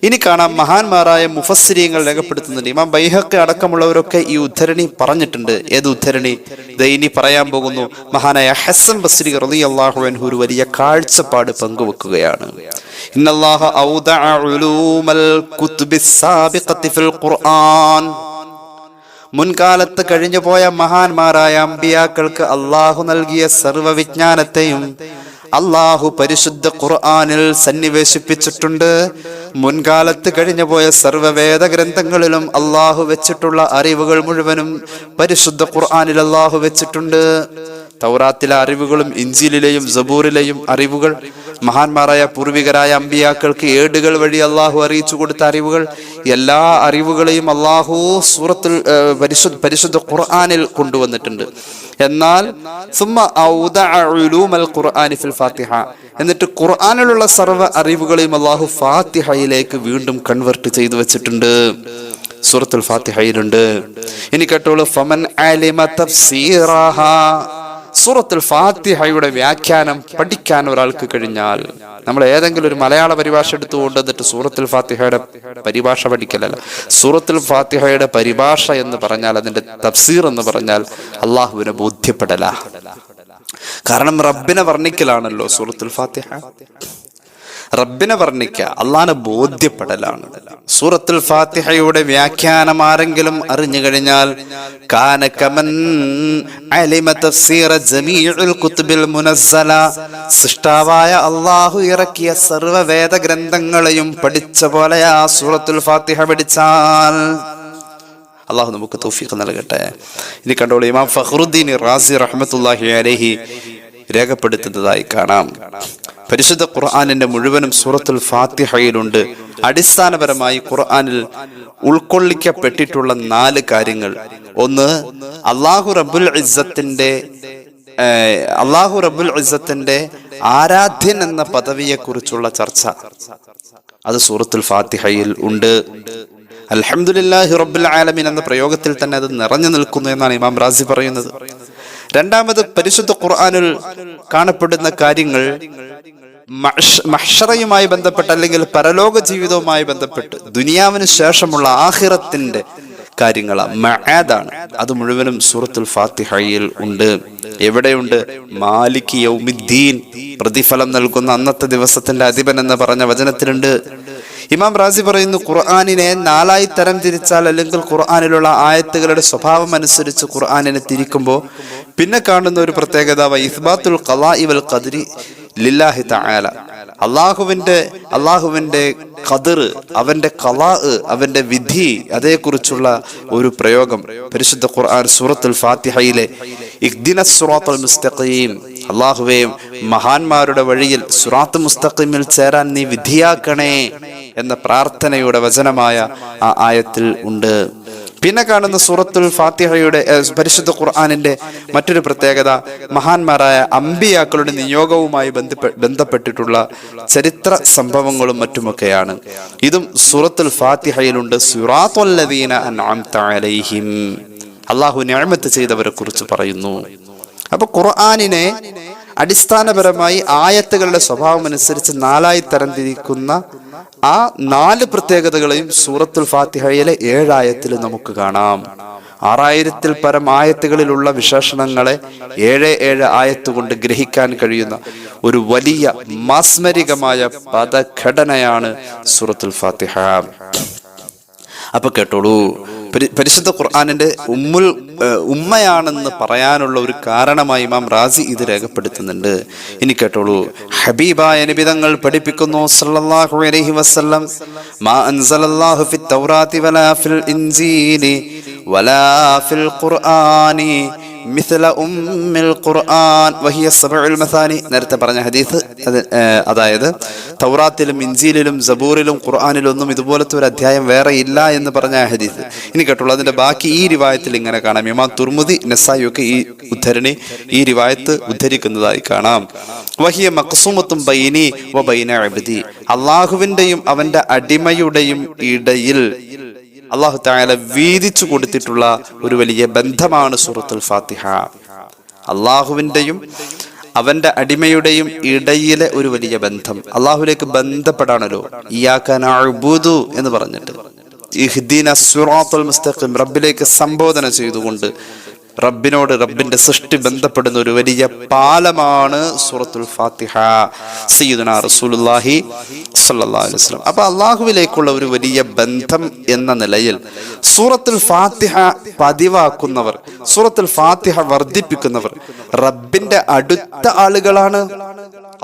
ഇനി കാണാം, മഹാന്മാരായ മുഫസ്സിരീങ്ങൾ രേഖപ്പെടുത്തുന്നുണ്ട്. ഇമാം ബൈഹഖി അടക്കമുള്ളവരൊക്കെ ഈ ഉദ്ധരണി പറഞ്ഞിട്ടുണ്ട്. ഏത് ഉദ്ധരണി? ഇനി പറയാൻ പോകുന്നു. മഹാനായ ഹസൻ ബസ്രി റളിയല്ലാഹു അൻഹു ഒരു വലിയ കാഴ്ചപ്പാട് പങ്കുവെക്കുകയാണ്. ഇന്നല്ലാഹ ഔദഅ ഉലൂമൽ കുതുബിസ് സാബിഖത്തി ഫിൽ ഖുർആൻ. മുൻകാലത്ത് കഴിഞ്ഞുപോയ മഹാന്മാരായ അമ്പിയാക്കൾക്ക് അള്ളാഹു നൽകിയ സർവ്വവിജ്ഞാനത്തെയും അള്ളാഹു പരിശുദ്ധ ഖുർആനിൽ സന്നിവേശിപ്പിച്ചിട്ടുണ്ട്. മുൻകാലത്ത് കഴിഞ്ഞുപോയ സർവ്വവേദ ഗ്രന്ഥങ്ങളിലും അള്ളാഹു വെച്ചിട്ടുള്ള അറിവുകൾ മുഴുവനും പരിശുദ്ധ ഖുർആനിൽ അള്ളാഹു വെച്ചിട്ടുണ്ട്. തൗറാത്തിലെ അറിവുകളും ഇഞ്ചീലിലെയും സബൂറിലെയും അറിവുകൾ മഹാന്മാരായ പൂർവികരായ അമ്പിയാക്കൾക്ക് ഏടുകൾ വഴി അള്ളാഹു അറിയിച്ചു കൊടുത്ത അറിവുകൾ, എല്ലാ അറിവുകളെയും അള്ളാഹു സൂറത്തുൽ പരിശുദ്ധ ഖുർആനിൽ കൊണ്ടുവന്നിട്ടുണ്ട്. എന്നാൽ എന്നിട്ട് ഖുർആനിലുള്ള സർവ്വ അറിവുകളെയും അള്ളാഹു ഫാത്തിഹയിലേക്ക് വീണ്ടും കൺവെർട്ട് ചെയ്തു വെച്ചിട്ടുണ്ട്. സൂറത്തുൽ ഫാത്തിഹയിലുണ്ട്. ഇനി കേട്ടോളൂ, ഫമൻ അലിമ തഫ്സീറഹാ. സൂറത്തുൽ ഫാത്തിഹയുടെ വ്യാഖ്യാനം പഠിക്കാൻ ഒരാൾക്ക് കഴിഞ്ഞാൽ, നമ്മൾ ഏതെങ്കിലും ഒരു മലയാള പരിഭാഷ എടുത്തു കൊണ്ടുവന്നിട്ട് സൂറത്തുൽ ഫാത്തിഹയുടെ പരിഭാഷ പഠിക്കലല്ല. സൂറത്തുൽ ഫാത്തിഹയുടെ പരിഭാഷ എന്ന് പറഞ്ഞാൽ, അതിന്റെ തഫ്സീർ എന്ന് പറഞ്ഞാൽ അള്ളാഹുവിനെ ബോധ്യപ്പെടല. കാരണം റബ്ബിനെ വർണ്ണിക്കലാണല്ലോ സൂറത്തുൽ ഫാത്തിഹ. റബ്ബിനെ വർണ്ണിക്കുക, അള്ളാഹിനെ ബോധ്യപ്പെടലാണ്. സൂറത്തുൽ ഫാത്തിഹയുടെ വ്യാഖ്യാനം ആരെങ്കിലും അറിഞ്ഞു കഴിഞ്ഞാൽ കാന കമൻ അലിമ തഫ്സീറ ജമീഉൽ കുതുബിൽ മുനസ്സല, സൃഷ്ടാവായ അള്ളാഹു ഇറക്കിയ സർവ്വ വേദഗ്രന്ഥങ്ങളെയും പഠിച്ച പോലെ ആ സൂറത്തുൽ ഫാത്തിഹ പഠിച്ചാൽ. അള്ളാഹു നമുക്ക് തൗഫീഖ് നൽകട്ടെ. ഇനി കണ്ടോളൂ, ഇമാം ഫഖ്റുദ്ദീൻ റാസി റഹ്മത്തുള്ളാഹി അലൈഹി രേഖപ്പെടുത്തുന്നതായി കാണാം. പരിശുദ്ധ ഖുർആനിന്റെ മുഴുവനും സൂറത്തുൽ ഫാത്തിഹയിലുണ്ട്. അടിസ്ഥാനപരമായി ഖുർആനിൽ ഉൾക്കൊള്ളിക്കപ്പെട്ടിട്ടുള്ള 4 കാര്യങ്ങൾ. ഒന്ന്, അല്ലാഹു റബ്ബുൽ ഇസ്സത്തിന്റെ ആരാധ്യൻ എന്ന പദവിയെ കുറിച്ചുള്ള ചർച്ച, അത് സൂറത്തുൽ ഫാത്തിഹയിൽ ഉണ്ട്. അൽഹംദുലില്ലാഹി റബ്ബിൽ ആലമീൻ എന്ന പ്രയോഗത്തിൽ തന്നെ അത് നിറഞ്ഞു നിൽക്കുന്നു എന്നാണ് ഇമാം റാസി പറയുന്നത്. രണ്ടാമത്, പരിശുദ്ധ ഖുർആനിൽ കാണപ്പെടുന്ന കാര്യങ്ങൾ മഹ്ശറയുമായി ബന്ധപ്പെട്ട് അല്ലെങ്കിൽ പരലോക ജീവിതവുമായി ബന്ധപ്പെട്ട് ദുനിയാവിന് ശേഷമുള്ള ആഖിറത്തിന്റെ കാര്യങ്ങളാണ്, മഅദാണ്. അത് മുഴുവനും സൂറത്തുൽ ഫാത്തിഹയിൽ ഉണ്ട്. എവിടെയുണ്ട്? മാലിക് യൗമിദ്ദീൻ, പ്രതിഫലം നൽകുന്ന അന്നത്തെ ദിവസത്തിന്റെ അധിപൻ എന്ന് പറഞ്ഞ വചനത്തിലുണ്ട്. ഇമാം റാസി പറയുന്നു, ഖുർആനിനെ 4 തരം തിരിച്ചാൽ, അല്ലെങ്കിൽ ഖുർആനിലുള്ള ആയത്തുകളുടെ സ്വഭാവം അനുസരിച്ച് ഖുർആനിനെ തിരിക്കുമ്പോൾ പിന്നെ കാണുന്ന ഒരു പ്രത്യേകത, ഇസ്ബാത്തുൽ ഖളാഇ വൽ ഖദ്രി ലില്ലാഹി തആല. അള്ളാഹുവിന്റെ ഖദർ, അവന്റെ ഖളാ, അവന്റെ വിധി, അതേക്കുറിച്ചുള്ള ഒരു പ്രയോഗം പരിശുദ്ധ ഖുർആൻ സൂറത്തുൽ ഫാത്തിഹയിലെ ഇഹ്ദിനസ് സിറാത്തുൽ മുസ്തഖീം, അള്ളാഹുവേ മഹാന്മാരുടെ വഴിയിൽ സിറാത്ത് മുസ്തഖീമിൽ ചേരാൻ നീ വിധിയാക്കണേ എന്ന പ്രാർത്ഥനയുടെ വചനമായ ആ ആയത്തിൽ ഉണ്ട്. പിന്നെ കാണുന്ന സൂറത്തുൽ ഫാത്തിഹയുടെ പരിശുദ്ധ ഖുർആനിന്റെ മറ്റൊരു പ്രത്യേകത, മഹാന്മാരായ അമ്പിയാക്കളുടെ നിയോഗവുമായി ബന്ധപ്പെട്ടിട്ടുള്ള ചരിത്ര സംഭവങ്ങളും മറ്റുമൊക്കെയാണ്. ഇതും സൂറത്തുൽ ഫാത്തിഹയിലുണ്ട്. സിറാത്തുൽ ലദീന അൻഅംത അലൈഹിം, അല്ലാഹു നിഅമത്ത് ചെയ്തവരെ കുറിച്ച് പറയുന്നു. അപ്പൊ ഖുർആനിനെ അടിസ്ഥാനപരമായി ആയത്തുകളുടെ സ്വഭാവം അനുസരിച്ച് 4 തരം തിരിക്കുന്ന ആ 4 പ്രത്യേകതകളെയും സൂറത്തുൽ ഫാത്തിഹയിലെ 7 ആയത്തിൽ നമുക്ക് കാണാം. 6000-ൽ പരം ആയത്തുകളിലുള്ള വിശേഷണങ്ങളെ 7 ആയത്ത് കൊണ്ട് ഗ്രഹിക്കാൻ കഴിയുന്ന ഒരു വലിയ മാസ്മരികമായ പദഘടനയാണ് സൂറത്തുൽ ഫാത്തിഹ. അപ്പൊ കേട്ടോളൂ, പരിശുദ്ധ ഖുർആനിന്റെ ഉമ്മയാണെന്ന് പറയാനുള്ള ഒരു കാരണമായി ഇമാം റാസി ഇത് രേഖപ്പെടുത്തുന്നുണ്ട്. ഇനി കേട്ടോളൂ, ഹബീബായ നബി തങ്ങൾ പഠിപ്പിക്കുന്നു സല്ലല്ലാഹു അലൈഹി വസല്ലം, മാ അൻസലല്ലാഹു ഫിത് തൗറാത്തി വലാ ഫിൽ ഇൻജീലി വലാ ഫിൽ ഖുർആനി മിസ്ല ഉമ്മിൽ ഖുർആൻ വഹിയ സബഉൽ മസാനി. നേരത്തെ പറഞ്ഞ ഹദീസ്, അതായത് തൗറാത്തിലും ഇൻജീലിലും സബൂറിലും ഖുർആനിലൊന്നും ഇതുപോലത്തെ ഒരു അധ്യായം വേറെ ഇല്ല എന്ന് പറഞ്ഞ ഹദീസ്. ഇനി കേട്ടുള്ളൂ, അതിന്റെ ബാക്കി ഈ റിവായത്തിൽ ഇങ്ങനെ കാണാം. ഇമാം തുർമുദി, നസായി ഒക്കെ ഈ റിവായത്ത് ഉദ്ധരിക്കുന്നതായി കാണാം. വഹിയ മഖ്സൂമത്തും ബൈനി വ ബൈന അബ്ദി, അല്ലാഹുവിന്റെയും അവന്റെ അടിമയുടെയും ഇടയിൽ അല്ലാഹു തആല വീതിച്ചു കൊടുത്തിട്ടുള്ള ഒരു വലിയ ബന്ധമാണ് സൂറത്തുൽ ഫാത്തിഹ. അല്ലാഹുവിന്റെയും അവന്റെ അടിമയുടെയും ഇടയിലെ ഒരു വലിയ ബന്ധം, അള്ളാഹുലേക്ക് ബന്ധപ്പെടാണല്ലോ. ഇയ്യാക നഅ്ബുദു എന്ന് പറഞ്ഞിട്ട് ഇഹ്ദിനസ് സിറാത്തുൽ മുസ്തഖീം, റബ്ബിലേക്ക് സംബോധന ചെയ്തുകൊണ്ട് റബ്ബിനോട്, റബ്ബിന്റെ സൃഷ്ടി ബന്ധപ്പെടുന്ന ഒരു വലിയ പാലമാണ് സൂറത്തുൽ ഫാത്തിഹ. സയ്യിദുനാ റസൂലുള്ളാഹി സ്വല്ലല്ലാഹു അലൈഹി വസല്ലം. അപ്പൊ അള്ളാഹുവിലേക്കുള്ള ഒരു വലിയ ബന്ധം എന്ന നിലയിൽ സൂറത്തുൽ ഫാത്തിഹ പതിവാക്കുന്നവർ, സൂറത്തുൽ ഫാത്തിഹ വർദ്ധിപ്പിക്കുന്നവർ റബ്ബിന്റെ അടുത്ത ആളുകളാണ്.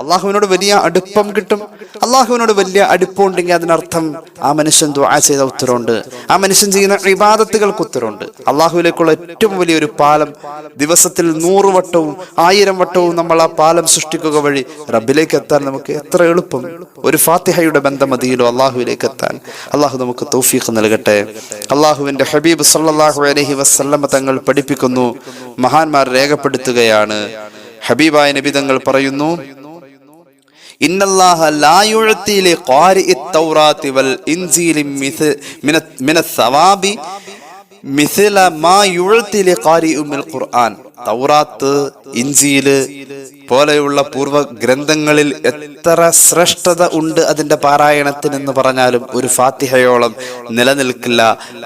അള്ളാഹുവിനോട് വലിയ അടുപ്പം കിട്ടും. അള്ളാഹുവിനോട് വലിയ അടുപ്പം ഉണ്ടെങ്കിൽ അതിനർത്ഥം ആ മനുഷ്യൻ ദുആ ചെയ്ത ഉത്തരവുണ്ട്, ആ മനുഷ്യൻ ചെയ്യുന്ന ഇബാദത്തുകൾക്ക് ഉത്തരവുണ്ട്. അള്ളാഹുവിലേക്കുള്ള ഏറ്റവും വലിയൊരു പാലം ദിവസത്തിൽ 100 വട്ടവും 1000 വട്ടവും നമ്മൾ ആ പാലം സൃഷ്ടിക്കുക വഴി റബ്ബിലേക്ക് എത്താൻ നമുക്ക് എത്ര എളുപ്പം. ഒരു ഫാത്തിഹയുടെ ബന്ധം മതിയല്ലോ അള്ളാഹുവിലേക്ക് എത്താൻ. അള്ളാഹു നമുക്ക് തൗഫീഖ് നൽകട്ടെ. അള്ളാഹുവിന്റെ ഹബീബ് സല്ലല്ലാഹു അലൈഹി വസല്ലം തങ്ങൾ പഠിപ്പിക്കുന്നു, മഹാന്മാർ രേഖപ്പെടുത്തുകയാണ്, ഹബീബായ നബി തങ്ങൾ പറയുന്നു, ഇന്നല്ലാഹ ലാ യുഅതി ലിഖാരിഇത് തൗറാത്തി വൽ ഇൻജീലി മിനസ് സവാബി മിസ്ല മാ യുഅതി ലിഖാരിഉൽ ഖുർആൻ. തൗറാത്ത്, ഇൻജീല് പോലെയുള്ള പൂർവ്വ ഗ്രന്ഥങ്ങളിൽ എത്ര ശ്രേഷ്ഠത ഉണ്ട് അതിന്റെ പാരായണത്തിന് എന്ന് പറഞ്ഞാലും ഒരു ഫാത്തിഹയോളം നിലനിൽക്കില്ല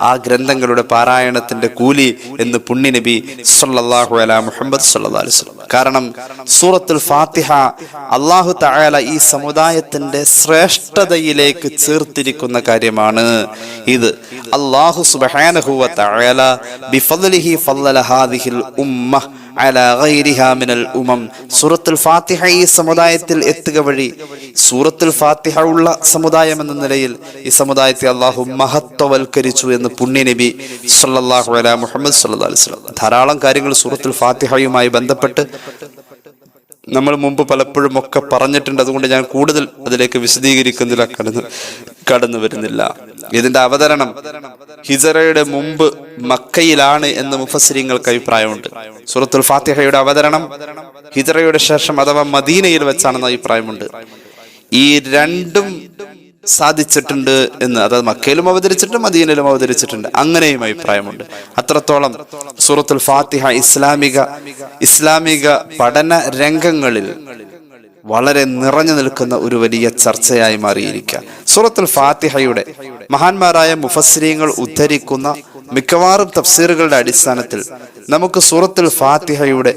ആ ഗ്രന്ഥങ്ങളുടെ പാരായണത്തിന്റെ കൂലി എന്ന് പുണ്യനബി സല്ലല്ലാഹു അലൈഹി മുഹമ്മദ് സല്ലല്ലാഹു അലൈഹി വസല്ലം. കാരണം സൂറത്തുൽ ഫാത്തിഹ അല്ലാഹു തആല ഈ സമുദായത്തിന്റെ ശ്രേഷ്ഠതയിലേക്ക് ചേർത്തിരിക്കുന്ന കാര്യമാണ്. ഇത് അല്ലാഹു സുബ്ഹാനഹു വ തആല ബിഫദ്ലിഹി ഫളല ഹാദിഹിൽ ഉമ്മ അലാ ഗൈരിഹാ മിനൽ ഉമം. സൂറത്തുൽ ഫാത്തിഹ ഈ സമുദായത്തിൽ എത്തുക വഴി സൂറത്തുൽ ഫാത്തിഹ ഉള്ള സമുദായം എന്ന നിലയിൽ ഈ സമുദായത്തെ അള്ളാഹു മഹത്വവൽക്കരിച്ചു എന്ന് പുണ്യനബി സല്ലല്ലാഹു അലൈഹി മുഹമ്മദ് സല്ലല്ലാഹു അലൈഹി വസല്ലം. ധാരാളം കാര്യങ്ങൾ സൂറത്തുൽ ഫാത്തിഹയുമായി ബന്ധപ്പെട്ട് നമ്മൾ മുമ്പ് പലപ്പോഴും ഒക്കെ പറഞ്ഞിട്ടുണ്ട്. അതുകൊണ്ട് ഞാൻ കൂടുതൽ അതിലേക്ക് വിശദീകരിക്കുന്നില്ല, കടന്നു വരുന്നില്ല. ഇതിന്റെ അവതരണം ഹിജറയുടെ മുമ്പ് മക്കയിലാണ് എന്ന് മുഫസ്സിരീങ്ങൾക്ക് അഭിപ്രായമുണ്ട്. സൂറത്തുൽ ഫാത്തിഹയുടെ അവതരണം ഹിജറയുടെ ശേഷം അഥവാ മദീനയിൽ വെച്ചാണെന്ന് അഭിപ്രായമുണ്ട്. ഈ രണ്ടും സാധിച്ചിട്ടുണ്ട് എന്ന്, അതായത് മക്കയിലും അവതരിച്ചിട്ടുണ്ട് മദീനയിലും അവതരിച്ചിട്ടുണ്ട്, അങ്ങനെയും അഭിപ്രായമുണ്ട്. അത്രത്തോളം സൂറത്തുൽ ഫാത്തിഹ ഇസ്ലാമിക പഠന രംഗങ്ങളിൽ വളരെ നിറഞ്ഞു നിൽക്കുന്ന ഒരു വലിയ ചർച്ചയായി മാറിയിരിക്കുക. സൂറത്തുൽ ഫാത്തിഹയുടെ മഹാന്മാരായ മുഫസ്സിരീങ്ങൾ ഉദ്ധരിക്കുന്ന മിക്കവാറും തഫ്സീറുകളുടെ അടിസ്ഥാനത്തിൽ നമുക്ക് സൂറത്തുൽ ഫാത്തിഹയുടെ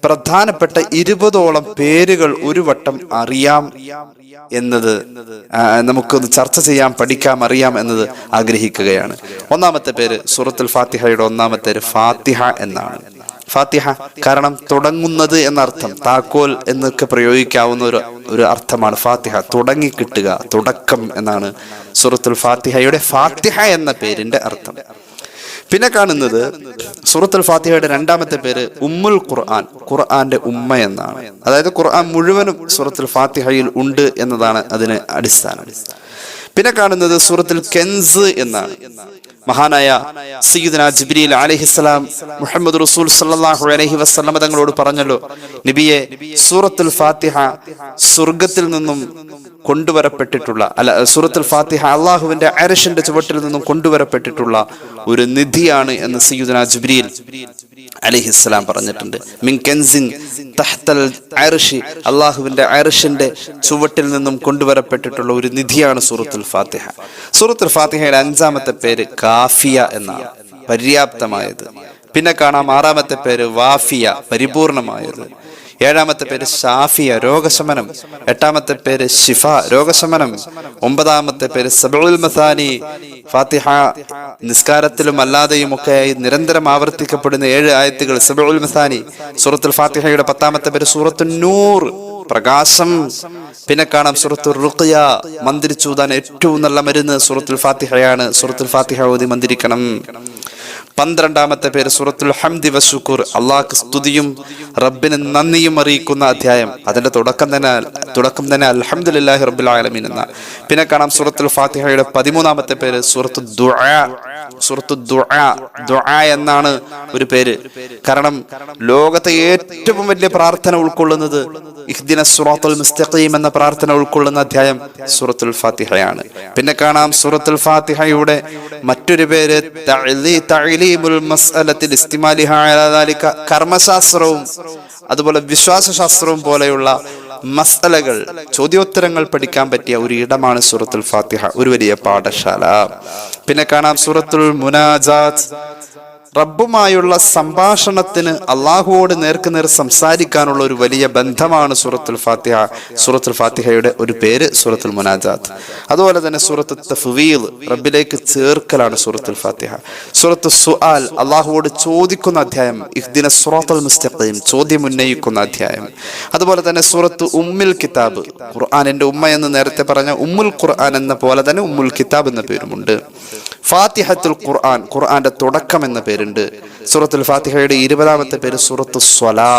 പ്രധാനപ്പെട്ട 20ഓളം പേരുകൾ ഒരു വട്ടം അറിയാം എന്നത് നമുക്കൊന്ന് ചർച്ച ചെയ്യാം, പഠിക്കാം, അറിയാം എന്നത് ആഗ്രഹിക്കുകയാണ്. ഒന്നാമത്തെ പേര് സൂറത്തുൽ ഫാത്തിഹയുടെ ഒന്നാമത്തെ പേര് ഫാത്തിഹ എന്നാണ്. ഫാത്തിഹ കാരണം തുടങ്ങുന്നത് എന്നർത്ഥം, താക്കോൽ എന്നൊക്കെ പ്രയോഗിക്കാവുന്ന ഒരു അർത്ഥമാണ് ഫാത്തിഹ. തുടങ്ങി കിട്ടുക, തുടക്കം എന്നാണ് സൂറത്തുൽ ഫാത്തിഹയുടെ ഫാത്തിഹ എന്ന പേരിന്റെ അർത്ഥം. പിന്നെ കാണുന്നത് സൂറത്തുൽ ഫാത്തിഹയുടെ രണ്ടാമത്തെ പേര് ഉമ്മുൽ ഖുർആൻ, ഖുർആന്റെ ഉമ്മ എന്നാണ്. അതായത് ഖുർആൻ മുഴുവനും സൂറത്തുൽ ഫാത്തിഹയിൽ ഉണ്ട് എന്നതാണ് അതിന് അടിസ്ഥാനം. പിന്നെ കാണുന്നത് സൂറത്തുൽ കെൻസ് എന്നാണ്. മഹാനായ സയ്യിദുനാ ജിബ്രീൽ അലൈഹിസ്സലാം മുഹമ്മദ് റസൂൽ സല്ലല്ലാഹു അലൈഹി വസല്ലം തങ്ങളോട് പറഞ്ഞല്ലോ, നബിയെ, സൂറത്തുൽ ഫാത്തിഹ സ്വർഗത്തിൽ നിന്നും കൊണ്ടുവരപ്പെട്ടിട്ടുള്ള സൂറത്തുൽ ഫാത്തിഹ അള്ളാഹുവിന്റെ അർശിന്റെ ചുവട്ടിൽ നിന്നും കൊണ്ടുവരപ്പെട്ടിട്ടുള്ള ഒരു നിധിയാണ് എന്ന് സയ്യിദുനാ ജിബ്രീൽ അലൈഹിസ്സലാം പറഞ്ഞിട്ടുണ്ട്. മിൻ കൻസിൻ തഹ്തൽ അർശി, അള്ളാഹുവിന്റെ അർശിന്റെ ചുവട്ടിൽ നിന്നും കൊണ്ടുവരപ്പെട്ടിട്ടുള്ള ഒരു നിധിയാണ് സൂറത്തുൽ ഫാത്തിഹ. സൂറത്തുൽ ഫാത്തിഹയുടെ അഞ്ചാമത്തെ പേര് കാഫിയ എന്നാണ്, പര്യാപ്തമായത്. പിന്നെ കാണാം ആറാമത്തെ പേര് വാഫിയ, പരിപൂർണമായത്. ഏഴാമത്തെ പേര് ഷാഫിയ, രോഗശമനം. എട്ടാമത്തെ പേര് ഷിഫ, രോഗശമനം. ഒമ്പതാമത്തെ പേര് സബഉൽ മസാനി. ഫാത്തിഹ നിസ്കാരത്തിലും അല്ലാതെയും ഒക്കെയായി നിരന്തരം ആവർത്തിക്കപ്പെടുന്ന 7 ആയത്തുകൾ സബഉൽ മസാനി. സൂറത്തുൽ ഫാത്തിഹയുടെ 10ാമത്തെ പേര് സൂറത്തുൻ നൂർ, പ്രകാശം. പിന്നെ കാണാം സൂറത്തുൽ റുഖ്യ, മന്ത്രിച്ചൂതാൻ ഏറ്റവും നല്ല മരുന്ന് സൂറത്തുൽ ഫാത്തിഹയാണ്. സൂറത്തുൽ ഫാത്തിഹ ഓതി മന്ത്രിക്കണം. 12ാമത്തെ പേര് സൂറത്തുൽ ഹംദി വശുക്ർ, അള്ളാഹ്ക്ക് സ്തുതിയും റബ്ബിന് നന്ദിയും അറിയിക്കുന്ന അധ്യായം. അതിന്റെ തുടക്കം തന്നെ അൽഹംദുലില്ലാഹി റബ്ബിൽ ആലമീൻ എന്ന. പിന്നെ കാണാം സൂറത്തുൽ ഫാത്തിഹയുടെ 13ാമത്തെ പേര് സൂറത്തു ദുആ. സൂറത്തു ദുആ എന്നാണ് ഒരു പേര്. കാരണം ലോകത്തെ ഏറ്റവും വലിയ പ്രാർത്ഥന ഉൾക്കൊള്ളുന്നത് ഇഹ്ദിനസ് സിറാത്തൽ മുസ്തഖീം എന്ന പ്രാർത്ഥന ഉൾക്കൊള്ളുന്ന അധ്യായം സൂറത്തുൽ ഫാത്തിഹയാണ്. പിന്നെ കാണാം സൂറത്തുൽ ഫാത്തിഹയുടെ മറ്റൊരു പേര് തഅലീമുൽ മസ്അലത്തിൽ ഇസ്തിമാലിഹാ അലാ ദാലിക, കർമ്മശാസ്ത്രവും അതുപോലെ വിശ്വാസശാസ്ത്രവും പോലെയുള്ള മസ്അലകൾ, ചോദ്യോത്തരങ്ങൾ പഠിക്കാൻ പറ്റിയ ഒരു ഇടമാണ് സൂറത്തുൽ ഫാത്തിഹ, ഒരു വലിയ പാഠശാല. പിന്നെ കാണാം സൂറത്തുൽ മുനാജാത്ത്, റബ്ബുമായുള്ള സംഭാഷണത്തിന് അള്ളാഹുവോട് നേർക്കുനേർ സംസാരിക്കാനുള്ള ഒരു വലിയ ബന്ധമാണ് സൂറത്തുൽ ഫാത്തിഹ. സൂറത്തുൽ ഫാത്തിഹയുടെ ഒരു പേര് സൂറത്തുൽ മുനാജാത്ത്. അതുപോലെ തന്നെ സൂറത്തുൽ തഫ്വീൽ, റബ്ബിലേക്ക് ചേർക്കലാണ് സൂറത്തുൽ ഫാത്തിഹ. സൂറത്തുൽ സുആൽ, അള്ളാഹുവോട് ചോദിക്കുന്ന അധ്യായം. ഇഹ്ദിനസ് സിറാത്തൽ മുസ്തഖീം, ചോദ്യം ഉന്നയിക്കുന്ന അധ്യായം. അതുപോലെ തന്നെ സൂറത്തു ഉമ്മുൽ കിതാബ്, ഖുർആനിന്റെ ഉമ്മ എന്ന് നേരത്തെ പറഞ്ഞ ഉമ്മുൽ ഖുർആൻ എന്ന പോലെ തന്നെ ഉമ്മുൽ കിതാബ് എന്ന പേരുമുണ്ട്. ഫാത്തിഹത്തുൽ ഖുർആൻ, ഖുർആന്റെ തുടക്കം എന്ന പേരുണ്ട്. സൂറത്തുൽ ഫാത്തിഹയുടെ 20ാമത്തെ പേര് സൂറത്തു സ്വലാ,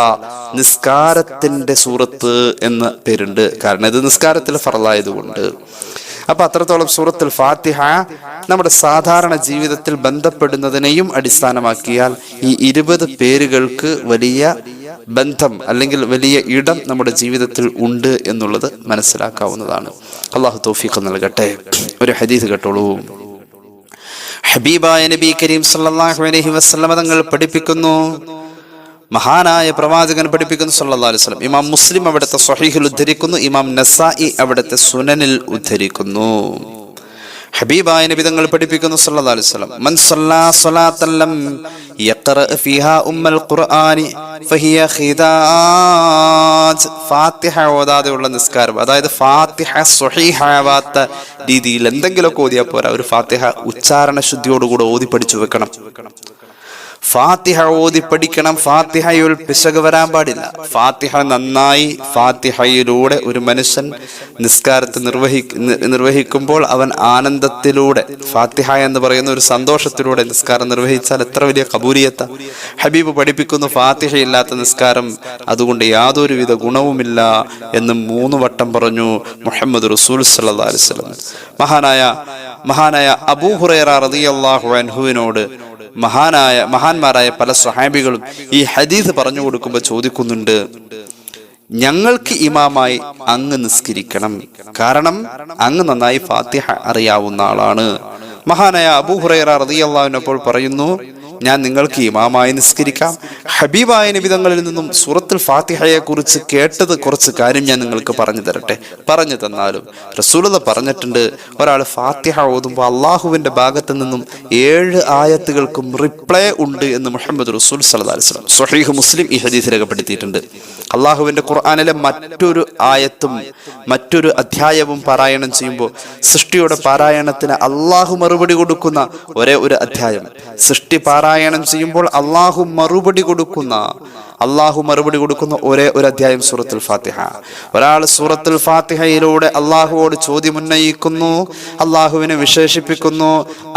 നിസ്കാരത്തിന്റെ സൂറത്ത് എന്ന പേരുണ്ട്. കാരണം ഇത് നിസ്കാരത്തിൽ ഫർളായതുകൊണ്ട്. അപ്പൊ അത്രത്തോളം സൂറത്തുൽ ഫാത്തിഹ നമ്മുടെ സാധാരണ ജീവിതത്തിൽ ബന്ധപ്പെടുന്നതിനെയും അടിസ്ഥാനമാക്കിയാൽ ഈ 20 പേരുകൾക്ക് വലിയ ബന്ധം അല്ലെങ്കിൽ വലിയ ഇടം നമ്മുടെ ജീവിതത്തിൽ ഉണ്ട് എന്നുള്ളത് മനസ്സിലാക്കാവുന്നതാണ്. അള്ളാഹു തൗഫീഖ് നൽകട്ടെ. ഒരു ഹദീസ് കേട്ടോളൂ. ഹബീബായ നബി കരീം സല്ലല്ലാഹു അലൈഹി വസല്ലം തങ്ങൾ പഠിപ്പിക്കുന്നു, മഹാനായ പ്രവാചകൻ പഠിപ്പിക്കുന്നു സല്ലല്ലാഹു അലൈഹി വസല്ലം. ഇമാം മുസ്ലിം അവിടുത്തെ സ്വഹീഹിൽ ഉദ്ധരിക്കുന്നു, ഇമാം നസായി അവിടുത്തെ സുനനിൽ ഉദ്ധരിക്കുന്നു. ഹബീബായ നബി തങ്ങൾ പഠിപ്പിക്കുന്നു സല്ലല്ലാഹു അലൈഹി വസല്ലം, മൻ സല്ലാ സ്വലാത്തൻ ലം യഖറഅ ഫീഹാ ഉമ്മൽ ഖുർആനി ഫഹിയ ഖിദാജ്. ഫാത്തിഹ ഓതാതെയുള്ള നിസ്കാരം, അതായത് ഫാത്തിഹ സ്വഹീഹാവാത്ത രീതിയിൽ എന്തെങ്കിലുമൊക്കെ ഓതിയാൽ പോരാ, ഒരു ഫാത്തിഹ ഉച്ചാരണ ശുദ്ധിയോടുകൂടെ ഓതി പഠിച്ചു വെക്കണം. ഫാത്തിഹ ഓതി പഠിക്കണം. ഫാത്തിഹയിൽ പിശക് വരാൻ പാടില്ല. ഫാത്തിഹ നന്നായി, ഫാത്തിഹയിലൂടെ ഒരു മനുഷ്യൻ നിസ്കാരത്തെ നിർവഹിക്കുമ്പോൾ അവൻ ആനന്ദത്തിലൂടെ, ഫാത്തിഹ എന്ന് പറയുന്ന ഒരു സന്തോഷത്തിലൂടെ നിസ്കാരം നിർവഹിച്ചാൽ എത്ര വലിയ കബൂലിയത്ത. ഹബീബ് പഠിപ്പിക്കുന്നു, ഫാത്തിഹ ഇല്ലാത്ത നിസ്കാരം അതുകൊണ്ട് യാതൊരുവിധ ഗുണവുമില്ല എന്ന് 3 വട്ടം പറഞ്ഞു മുഹമ്മദ് റസൂൽ സല്ലല്ലാഹു അലൈഹി വസല്ലം. മഹാനായ അബൂ ഹുറൈറ റളിയല്ലാഹു അൻഹുവിനോട് മഹാന്മാരായ പല സ്വഹാബികളും ഈ ഹദീസ് പറഞ്ഞു കൊടുക്കുമ്പോൾ ചോദിക്കുന്നുണ്ട്, ഞങ്ങൾക്ക് ഇമാമായി അങ്ങ് നിസ്കരിക്കണം, കാരണം അങ്ങ് നന്നായി ഫാത്തിഹ അറിയാവുന്ന ആളാണ്. മഹാനായ അബൂ ഹുറൈറ റളിയല്ലാഹു അൻഹു അപ്പോൾ പറയുന്നു, ഞാൻ നിങ്ങൾക്ക് ഇമാമായി നിസ്കരിക്കാം. ഹബീബായ നബി തങ്ങളിൽ നിന്നും സൂറത്തുൽ ഫാത്തിഹയെ കുറിച്ച് കേട്ടത് കുറച്ച് കാര്യം ഞാൻ നിങ്ങൾക്ക് പറഞ്ഞു തരട്ടെ. പറഞ്ഞു തന്നാലും റസൂലുള്ളാഹി പറഞ്ഞിട്ടുണ്ട്, ഒരാൾ ഫാത്തിഹ ഓതുമ്പോൾ അള്ളാഹുവിന്റെ ഭാഗത്ത് നിന്നും 7 ആയത്തുകൾക്കും റിപ്ലൈ ഉണ്ട് എന്ന് മുഹമ്മദ് റസൂൽ സല്ലല്ലാഹു അലൈഹി വസല്ലം സ്വഹീഹ് മുസ്ലിം ഈ ഹദീസ് രേഖപ്പെടുത്തിയിട്ടുണ്ട്. അള്ളാഹുവിന്റെ ഖുർആനിലെ മറ്റൊരു ആയത്തും മറ്റൊരു അധ്യായവും പാരായണം ചെയ്യുമ്പോൾ സൃഷ്ടിയുടെ പാരായണത്തിന് അള്ളാഹു മറുപടി കൊടുക്കുന്ന ഒരേ ഒരു അധ്യായം, സൃഷ്ടി പാരായണം ചെയ്യുമ്പോൾ അള്ളാഹു മറുപടി കൊടുക്കുന്ന ഒരേ ഒരു അധ്യായം സൂറത്തുൽ ഫാത്തിഹ. ഒരാൾ സൂറത്തുൽ ഫാത്തിഹയിലൂടെ അള്ളാഹുവോട് ചോദ്യം ഉന്നയിക്കുന്നു, അള്ളാഹുവിനെ വിശേഷിപ്പിക്കുന്നു,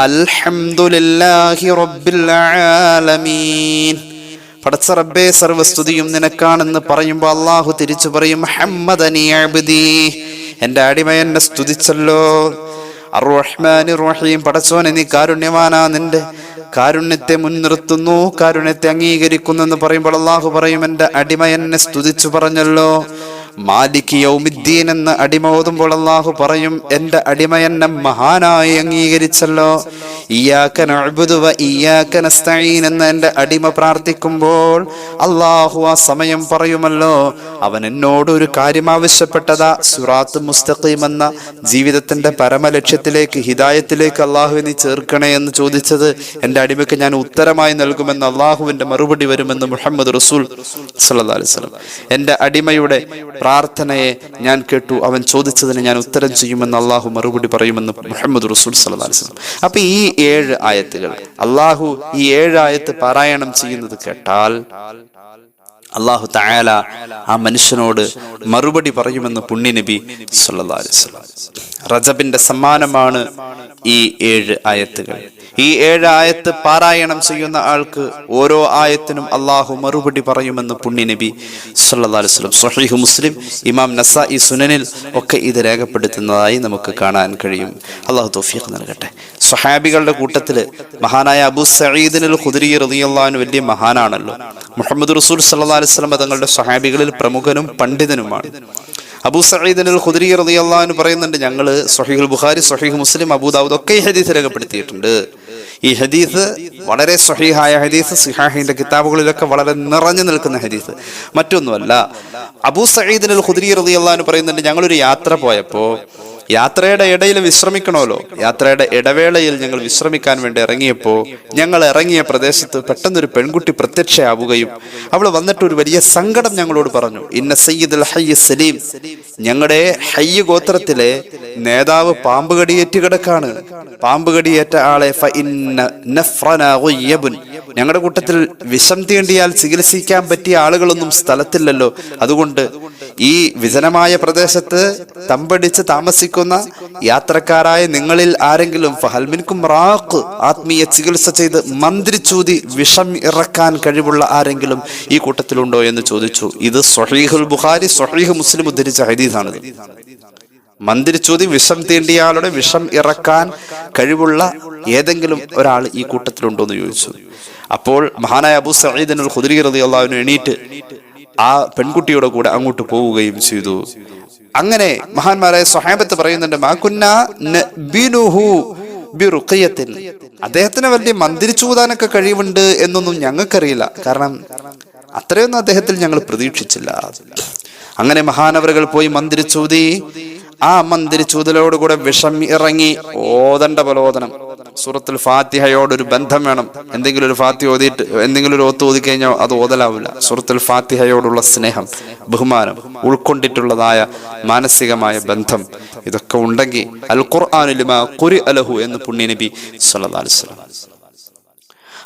അൽഹംദുലില്ലാഹി റബ്ബിൽ ആലമീൻ, പടച്ച റബ്ബേ സർവസ്തുതിയും നിനക്കാണെന്ന് പറയുമ്പോൾ അള്ളാഹു തിരിച്ചു പറയും, ഹമ്മദനി അബ്ദി, എന്റെ അടിമ എന്നെ സ്തുതിച്ചല്ലോ. അർ-റഹ്മാനിർ റഹീം, പടച്ചോനെ നീ കാരുണ്യവാനാ, നിന്റെ കാരുണ്യത്തെ മുൻനിർത്തുന്നു, കാരുണ്യത്തെ അംഗീകരിക്കുന്നു എന്ന് പറയുമ്പോൾ അള്ളാഹു പറയും, എന്റെ അടിമ എന്നെ സ്തുതിച്ചു പറഞ്ഞല്ലോ. മാലിക് യൗമിദ്ദീൻ എന്ന അടിമ ഓതുമ്പോൾ അള്ളാഹു പറയും, എന്റെ അടിമ എന്നെ മഹാനായി അംഗീകരിച്ചല്ലോ. ഇയ്യാക നഅ്ബുദു വ ഇയ്യാക നസ്തഈൻ എന്ന എന്റെ അടിമ പ്രാർത്ഥിക്കുമ്പോൾ അള്ളാഹു ആ സമയം പറയുമല്ലോ, അവൻ എന്നോട് ഒരു കാര്യം ആവശ്യപ്പെട്ടതാ, സിറാത്ത് മുസ്തഖീം എന്ന ജീവിതത്തിന്റെ പരമലക്ഷ്യത്തിലേക്ക്, ഹിദായത്തിലേക്ക് അള്ളാഹു നീ ചേർക്കണേ എന്ന് ചോദിച്ചത് എന്റെ അടിമയ്ക്ക് ഞാൻ ഉത്തരമായി നൽകുമെന്ന് അള്ളാഹുവിന്റെ മറുപടി വരുമെന്ന് മുഹമ്മദ് റസൂൽ സല്ലല്ലാഹു അലൈഹി വസല്ലം. എന്റെ അടിമയുടെ പ്രാർത്ഥനയെ ഞാൻ കേട്ടു, അവൻ ചോദിച്ചതിന് ഞാൻ ഉത്തരം ചെയ്യുമെന്ന് അള്ളാഹു മറുപടി പറയുമെന്ന് മുഹമ്മദ് റസൂൽ സല്ലല്ലാഹു അലൈഹി വസല്ലം. അപ്പൊ ഈ 7 ആയത്തുകൾ അള്ളാഹു ഈ 7 ആയത്ത് പാരായണം ചെയ്യുന്നത് കേട്ടാൽ അള്ളാഹു തആല ആ മനുഷ്യനോട് മറുപടി പറയുമെന്ന് പുണ്യനബി സല്ലല്ലാഹു അലൈഹി വസല്ലം. റജബിന്റെ സമ്മാനമാണ് ഈ 7 ആയത്തുകൾ. ഈ 7 ആയത്ത് പാരായണം ചെയ്യുന്ന ആൾക്ക് ഓരോ ആയത്തിനും അള്ളാഹു മറുപടി പറയുമെന്ന് പുണ്യനബി സല്ലല്ലാഹു അലൈഹി വസല്ലം സ്വഹീഹ് മുസ്ലിം, ഇമാം നസായി സുനനിൽ ഒക്കെ ഇത് രേഖപ്പെടുത്തുന്നതായി നമുക്ക് കാണാൻ കഴിയും. അള്ളാഹു തൗഫീഖ് നൽകട്ടെ. സ്വഹാബികളുടെ കൂട്ടത്തില് മഹാനായ അബൂ സഈദ് അൽ ഖുദരി റളിയല്ലാഹു അൻഹു വലിയ മഹാനാണല്ലോ. മുഹമ്മദ് റസൂൽ സല്ലല്ലാഹു അലൈഹി വസല്ലം തങ്ങളുടെ സ്വഹാബികളിൽ പ്രമുഖനും പണ്ഡിതനുമാണ്. അബൂ സഈദ് അൽ ഖുദരി റളിയല്ലാഹു അൻഹു പറയുന്നുണ്ട്, ഞങ്ങള് സ്വഹീഹുൽ ബുഖാരി, സ്വഹീഹ് മുസ്ലിം, അബൂ ദാവൂദ് ഒക്കെ ഈ ഹദീസ് രേഖപ്പെടുത്തിയിട്ടുണ്ട്. ഈ ഹദീസ് വളരെ സ്വഹീഹായ ഹദീസ്, സിഹാഹിന്റെ കിതാബുകളിലൊക്കെ വളരെ നിറഞ്ഞു നിൽക്കുന്ന ഹദീസ്. മറ്റൊന്നുമല്ല, അബൂ സഈദ് അൽ ഖുദരി റളിയല്ലാഹു അൻഹു പറയുന്നുണ്ട്, ഞങ്ങളൊരു യാത്ര പോയപ്പോ യാത്രയുടെ ഇടയിൽ വിശ്രമിക്കണമല്ലോ, യാത്രയുടെ ഇടവേളയിൽ ഞങ്ങൾ വിശ്രമിക്കാൻ വേണ്ടി ഇറങ്ങിയപ്പോൾ ഞങ്ങൾ ഇറങ്ങിയ പ്രദേശത്ത് പെട്ടെന്നൊരു പെൺകുട്ടി പ്രത്യക്ഷയാവുകയും അവൾ വന്നിട്ട് ഒരു വലിയ സങ്കടം ഞങ്ങളോട് പറഞ്ഞു. ഇന്ന സയ്യിദുൽ ഹയ്യ് സലീം, ഞങ്ങളുടെ ഹയ്യ് ഗോത്രത്തിലെ നേതാവ് പാമ്പ് കടിയേറ്റ് കിടക്കാണ്. പാമ്പ് കടിയേറ്റ ആളെ ഞങ്ങളുടെ കൂട്ടത്തിൽ വിഷം തീണ്ടിയാൽ ചികിത്സിക്കാൻ പറ്റിയ ആളുകളൊന്നും സ്ഥലത്തില്ലല്ലോ. അതുകൊണ്ട് ഈ വിജനമായ പ്രദേശത്ത് തമ്പടിച്ച് താമസിക്കുന്ന യാത്രക്കാരായ നിങ്ങളിൽ ആരെങ്കിലും ഫഹൽമിൻകും റാഖ് ആത്മീയ ചികിത്സ ചെയ്ത് മന്ത്രിച്ചൂതി വിഷം ഇറക്കാൻ കഴിവുള്ള ആരെങ്കിലും ഈ കൂട്ടത്തിലുണ്ടോ എന്ന് ചോദിച്ചു. ഇത് സ്വഹീഹുൽ ബുഖാരി സ്വഹീഹ് മുസ്ലിം ഉദ്ധരിച്ച ഹദീസാണ്. മന്ത്രിച്ചൂതി വിഷം തീണ്ടിയ ആളുടെ വിഷം ഇറക്കാൻ കഴിവുള്ള ഏതെങ്കിലും ഒരാൾ ഈ കൂട്ടത്തിലുണ്ടോ എന്ന് ചോദിച്ചു. അപ്പോൾ മഹാനായ അബൂ സഈദ് അൽ ഖുദ്രി റളിയല്ലാഹു അൻഹു എണീറ്റ് ആ പെൺകുട്ടിയുടെ കൂടെ അങ്ങോട്ട് പോവുകയും ചെയ്തു. അങ്ങനെ മഹാന്മാരായ സ്വഹാബത്ത് പറയുന്നുണ്ട്, മാകുന്നാ നബിനുഹു ബിറുഖിയത്തിൻ, അദ്ദേഹത്തിന് വലിയ മന്ത്രിച്ചൂതാനൊക്കെ കഴിവുണ്ട് എന്നൊന്നും ഞങ്ങൾക്കറിയില്ല. കാരണം അത്രയൊന്നും അദ്ദേഹത്തിൽ ഞങ്ങൾ പ്രതീക്ഷിച്ചില്ല. അങ്ങനെ മഹാനവറുകൾ പോയി മന്ത്രിച്ചൂതി. ആ മന്ത്രിച്ചൂതലോടുകൂടെ വിഷം ഇറങ്ങി. ഓതണ്ട ബലോദനം. സൂറത്തുൽ ഫാത്തിഹയോടൊരു ബന്ധം വേണം. എന്തെങ്കിലും ഒരു ഫാത്തിഹ ഓതിയിട്ട് എന്തെങ്കിലും ഒരു ഓത്ത് ഓതി കഴിഞ്ഞാൽ അത് ഓതലാവില്ല. സൂറത്തുൽ ഫാത്തിഹയോടുള്ള സ്നേഹം, ബഹുമാനം, ഉൾക്കൊണ്ടിട്ടുള്ളതായ മാനസികമായ ബന്ധം, ഇതൊക്കെ ഉണ്ടെങ്കിൽ അൽ ഖുർആനു ലിമാ ഖുരിഅ ലഹു എന്ന് പുണ്യനബി സ്വല്ലല്ലാഹു അലൈഹി വസല്ലം.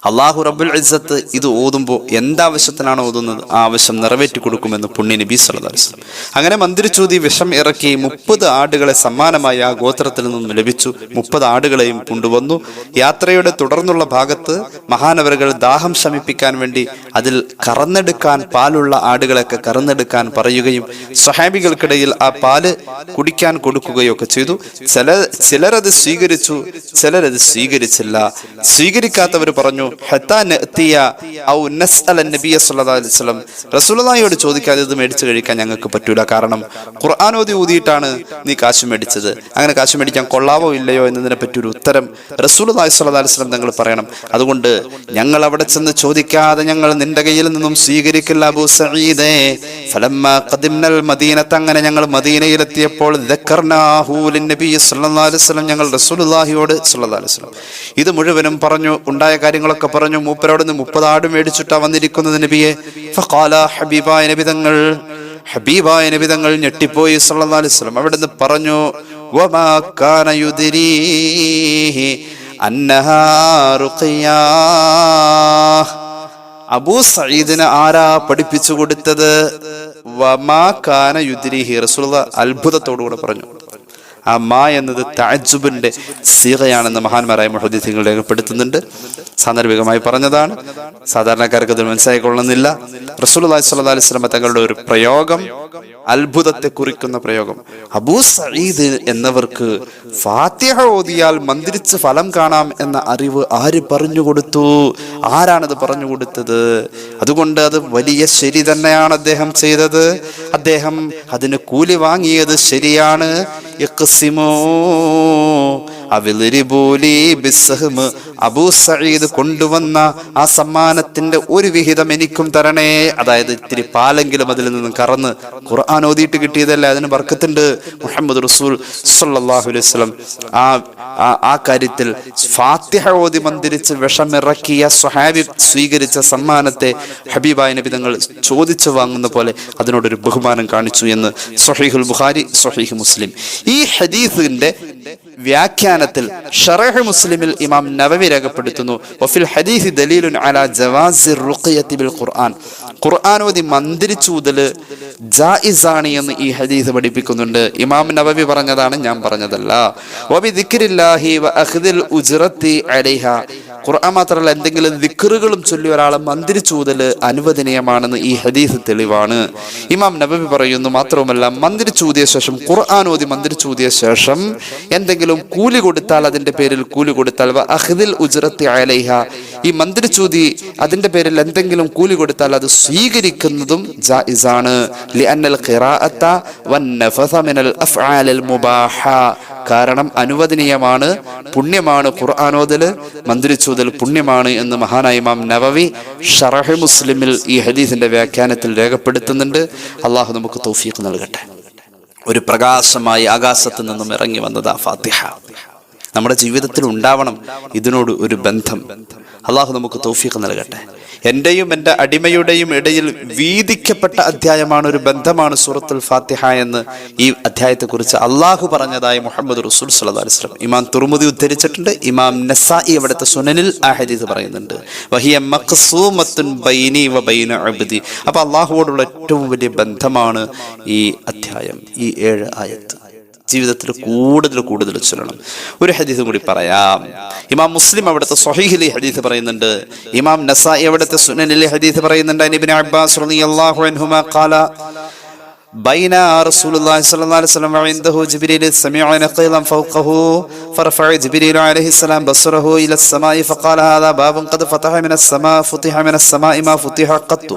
അള്ളാഹു റബ്ബുൽ ഇസ്സത്ത് ഇത് ഓതുമ്പോൾ എന്താവശ്യത്തിനാണ് ഓതുന്നത് ആ ആവശ്യം നിറവേറ്റി കൊടുക്കുമെന്ന് പുണ്യനബി സല്ലല്ലാഹു അലൈഹി വസല്ലം. അങ്ങനെ മന്ത്രിച്ചൂതി വിഷം ഇറക്കി 30 ആടുകളെ സമ്മാനമായി ആ ഗോത്രത്തിൽ നിന്നും ലഭിച്ചു. 30 ആടുകളെയും കൊണ്ടുവന്നു. യാത്രയുടെ തുടർന്നുള്ള ഭാഗത്ത് മഹാനവറുകൾ ദാഹം ശമിപ്പിക്കാൻ വേണ്ടി അതിൽ കറന്നെടുക്കാൻ, പാലുള്ള ആടുകളൊക്കെ കറന്നെടുക്കാൻ പറയുകയും സ്വഹാബികൾക്കിടയിൽ ആ പാല് കുടിക്കാൻ കൊടുക്കുകയൊക്കെ ചെയ്തു. ചിലരത് സ്വീകരിച്ചു, ചിലരത് സ്വീകരിച്ചില്ല. സ്വീകരിക്കാത്തവർ പറഞ്ഞു, റസൂലുള്ളാഹിയോട് ചോദിക്കാതെ ഇത് മേടിച്ചു കഴിക്കാൻ ഞങ്ങൾക്ക് പറ്റൂല. കാരണം ഖുർആൻ ഊതിയിട്ടാണ് നീ കാശ് മേടിച്ചത്. അങ്ങനെ കാശ് മേടിക്കാൻ കൊള്ളാവോ ഇല്ലയോ എന്നതിനെ പറ്റി ഒരു ഉത്തരം റസൂലുള്ളാഹി സ്വല്ലല്ലാഹു അലൈഹി വസല്ലം തങ്ങൾ പറയണം. അതുകൊണ്ട് ഞങ്ങൾ അവിടെ ചെന്ന് ചോദിക്കാതെ ഞങ്ങൾ നിന്റെ കയ്യിൽ നിന്നും സ്വീകരിക്കില്ല അബൂ സഈദേ. ഫലമ്മാ ഖദിംനൽ മദീനത, അങ്ങനെ ഞങ്ങൾ മദീനയിലെത്തിയപ്പോൾ ദക്കർനാഹു ലിന്നബി സ്വല്ലല്ലാഹു അലൈഹി വസല്ലം, ഞങ്ങൾ റസൂലുള്ളാഹിയോട് സ്വല്ലല്ലാഹു അലൈഹി വസല്ലം ഇത് മുഴുവനും പറഞ്ഞു. ഉണ്ടായ കാര്യങ്ങളൊക്കെ പറഞ്ഞു. മൂപ്പരോട് 30 ആട് മേടിച്ചിട്ടാ വന്നിരിക്കുന്നത് നബിയെ. ഫഖാല, ഹബീബായ നബി തങ്ങൾ ഞെട്ടിപ്പോയി സല്ലല്ലാഹു അലൈഹി വസല്ലം. അവിടുന്ന് പറഞ്ഞു, വമാ കാന യുദ്രീഹി അന്നഹാ റുഖിയാ. അബൂ സഈദിന് ആരാ പഠിപ്പിച്ചു കൊടുത്തത്? വമാ കാന യുദ്രീഹി. റസൂലുള്ളാഹി അത്ഭുതത്തോടുകൂടെ പറഞ്ഞു. ആ മാ എന്നത് തഅജ്ജുബിന്റെ സീഗയാണെന്ന് മഹാന്മാരായ മുഹദ്ദിഥീങ്ങൾ രേഖപ്പെടുത്തുന്നുണ്ട്. സാന്ദർഭികമായി പറഞ്ഞതാണ്, സാധാരണക്കാർക്ക് അത് മനസ്സിലായിക്കൊള്ളുന്നില്ല. റസൂലുള്ളാഹി സ്വല്ലല്ലാഹു അലൈഹി വസല്ലം തങ്ങളുടെ ഒരു പ്രയോഗം, അത്ഭുതത്തെ കുറിക്കുന്ന പ്രയോഗം. അബൂ സഈദ് എന്നവർക്ക് ഫാത്തിഹ ഓതിയാൽ മന്ത്രിച്ച് ഫലം കാണാം എന്ന അറിവ് ആര് പറഞ്ഞു കൊടുത്തു? ആരാണത് പറഞ്ഞു കൊടുത്തത്? അതുകൊണ്ട് അത് വലിയ ശരി തന്നെയാണ് അദ്ദേഹം ചെയ്തത്. അദ്ദേഹം അതിന് കൂലി വാങ്ങിയത് ശരിയാണ്. അബൂ സഈദ് കൊണ്ടുവന്ന ആ സമ്മാനത്തിന്റെ ഒരു വിഹിതം എനിക്കും തരണേ. അതായത് ഇത്തിരി പാലെങ്കിലും അതിൽ നിന്നും കറന്ന് ഖുർആൻ ഓതിയിട്ട് കിട്ടിയതല്ലേ, അതിന് ബർക്കത്തുണ്ട്. മുഹമ്മദ് റസൂൽ സ്വല്ലല്ലാഹു അലൈഹി വസല്ലം ആ കാര്യത്തിൽ ഫാത്തിഹ ഓതി മന്ത്രിച്ച് വിഷമിറക്കിയ സ്വഹാബി സ്വീകരിച്ച സമ്മാനത്തെ ഹബീബായ നബി തങ്ങൾ ചോദിച്ചു വാങ്ങുന്ന പോലെ അതിനോടൊരു ബഹുമാനം കാണിച്ചു എന്ന് സ്വഹീഹുൽ ബുഖാരി സ്വഹീഹ് മുസ്ലിം. ഈ ഹദീസിന്റെ വ്യാഖ്യാനത്തിൽ ശറഹ് മുസ്ലിമിൽ ഇമാം നവവി രേഖപ്പെടുത്തുന്നു, വഫിൽ ഹദീസി ദലീലുൻ അലാ ജവാസി റുഖിയത്തി ബിൽ ഖുർആൻ. ഖുർആൻ ഓതി മന്ത്രിച്ചൂതല് ജായിസാണ് എന്ന് ഈ ഹദീസ് പഠിപ്പിക്കുന്നുണ്ട്. ഇമാം നവവി പറഞ്ഞതാണ്, ഞാൻ പറഞ്ഞതല്ല. വബി ദിക്രില്ലാഹി വ അഖ്ദിൽ ഉജ്റത്തി അലൈഹാ. ഖുർആൻ മാത്രമല്ല, എന്തെങ്കിലും ദിക്റുകളും ചൊല്ലി ഒരാളെ മന്ത്രിച്ചൂതല് അനുവദനീയമാണെന്ന് ഈ ഹദീസ് തെളിവാണ്. ഇമാം നവവി പറയുന്നു, മാത്രവുമല്ല മന്ത്രിച്ചൂതിയ ശേഷം, ഖുർആൻ ഓതി മന്ത്രിച്ചൂതിയ ശേഷം എന്തെങ്കിലും കൂലി കൊടുത്താൽ, അതിന്റെ പേരിൽ കൂലി കൊടുത്താൽ, വ അഖ്ദിൽ ഉജ്റത്തി അലൈഹാ, ഈ മന്ത്രിച്ചൂതി അതിന്റെ പേരിൽ എന്തെങ്കിലും കൂലി കൊടുത്താൽ അത് സ്വീകരിക്കുന്നതും ജായിസാണ്. ലിഅന്നൽ ഖിറാഅത വന്നഫസ മിനൽ അഫ്ആലിൽ മുബാഹ. കാരണം അനുവദനീയമാണ്, പുണ്യമാണ്. ഖുർആൻ ഓതല് മന്ത്രിച്ചൂതൽ പുണ്യമാണ് എന്ന് മഹാനായ ഇമാം നവവി ശറഹ് മുസ്ലിമിൽ ഈ ഹദീസിന്റെ വ്യാഖ്യാനത്തിൽ രേഖപ്പെടുത്തുന്നുണ്ട്. അള്ളാഹു നമുക്ക് തൗഫീഖ് നൽകട്ടെ. ഒരു പ്രകാശമായി ആകാശത്ത് നിന്നും ഇറങ്ങി വന്നതാ ഫാത്തിഹ. നമ്മുടെ ജീവിതത്തിൽ ഉണ്ടാവണം ഇതിനോട് ഒരു ബന്ധം. അള്ളാഹു നമുക്ക് തൗഫീഖ് നൽകട്ടെ. എന്റെയും എൻ്റെ അടിമയുടെയും ഇടയിൽ വീതിക്കപ്പെട്ട അധ്യായമാണ്, ഒരു ബന്ധമാണ് സൂറത്തുൽ ഫാത്തിഹ എന്ന് ഈ അധ്യായത്തെക്കുറിച്ച് അള്ളാഹു പറഞ്ഞതായി മുഹമ്മദ് റസൂൽ സ്വല്ലല്ലാഹു അലൈഹി വസല്ലം ഇമാം തുർമുദി ഉദ്ധരിച്ചിട്ടുണ്ട്. ഇമാം നസായി അവിടുത്തെ സുനനിൽ ആ ഹദീസ് പറയുന്നുണ്ട്. വഹിയ മഖ്സൂമത്തുൻ ബൈനി വ ബൈന അബ്ദി. അപ്പോൾ അള്ളാഹുവോടുള്ള ഏറ്റവും വലിയ ബന്ധമാണ് ഈ അധ്യായം, ഈ 7 ആയത്ത്. ജീവിതത്തിൽ കൂടുതൽ ചൊല്ലണം. ഒരു ഹദീസ് കൂടി പറയാം. ഇമാം മുസ്ലിം അവിടുത്തെ സ്വഹീഹിൽ ഈ ഹദീസ് പറയുന്നുണ്ട്. ഇമാം നസായി അവിടുത്തെ സുനനിൽ ഹദീസ് പറയുന്നുണ്ട്. ഇബ്നു അബ്ബാസ് റളിയല്ലാഹു അൻഹുമാ ഖാല بين رسول الله صلى الله عليه وسلم عنده جبريل سمع نقيلا فوقه فرفع جبريل عليه السلام بصره إلى السماء فقال هذا باب قد فتح من السماء ما فتح قط.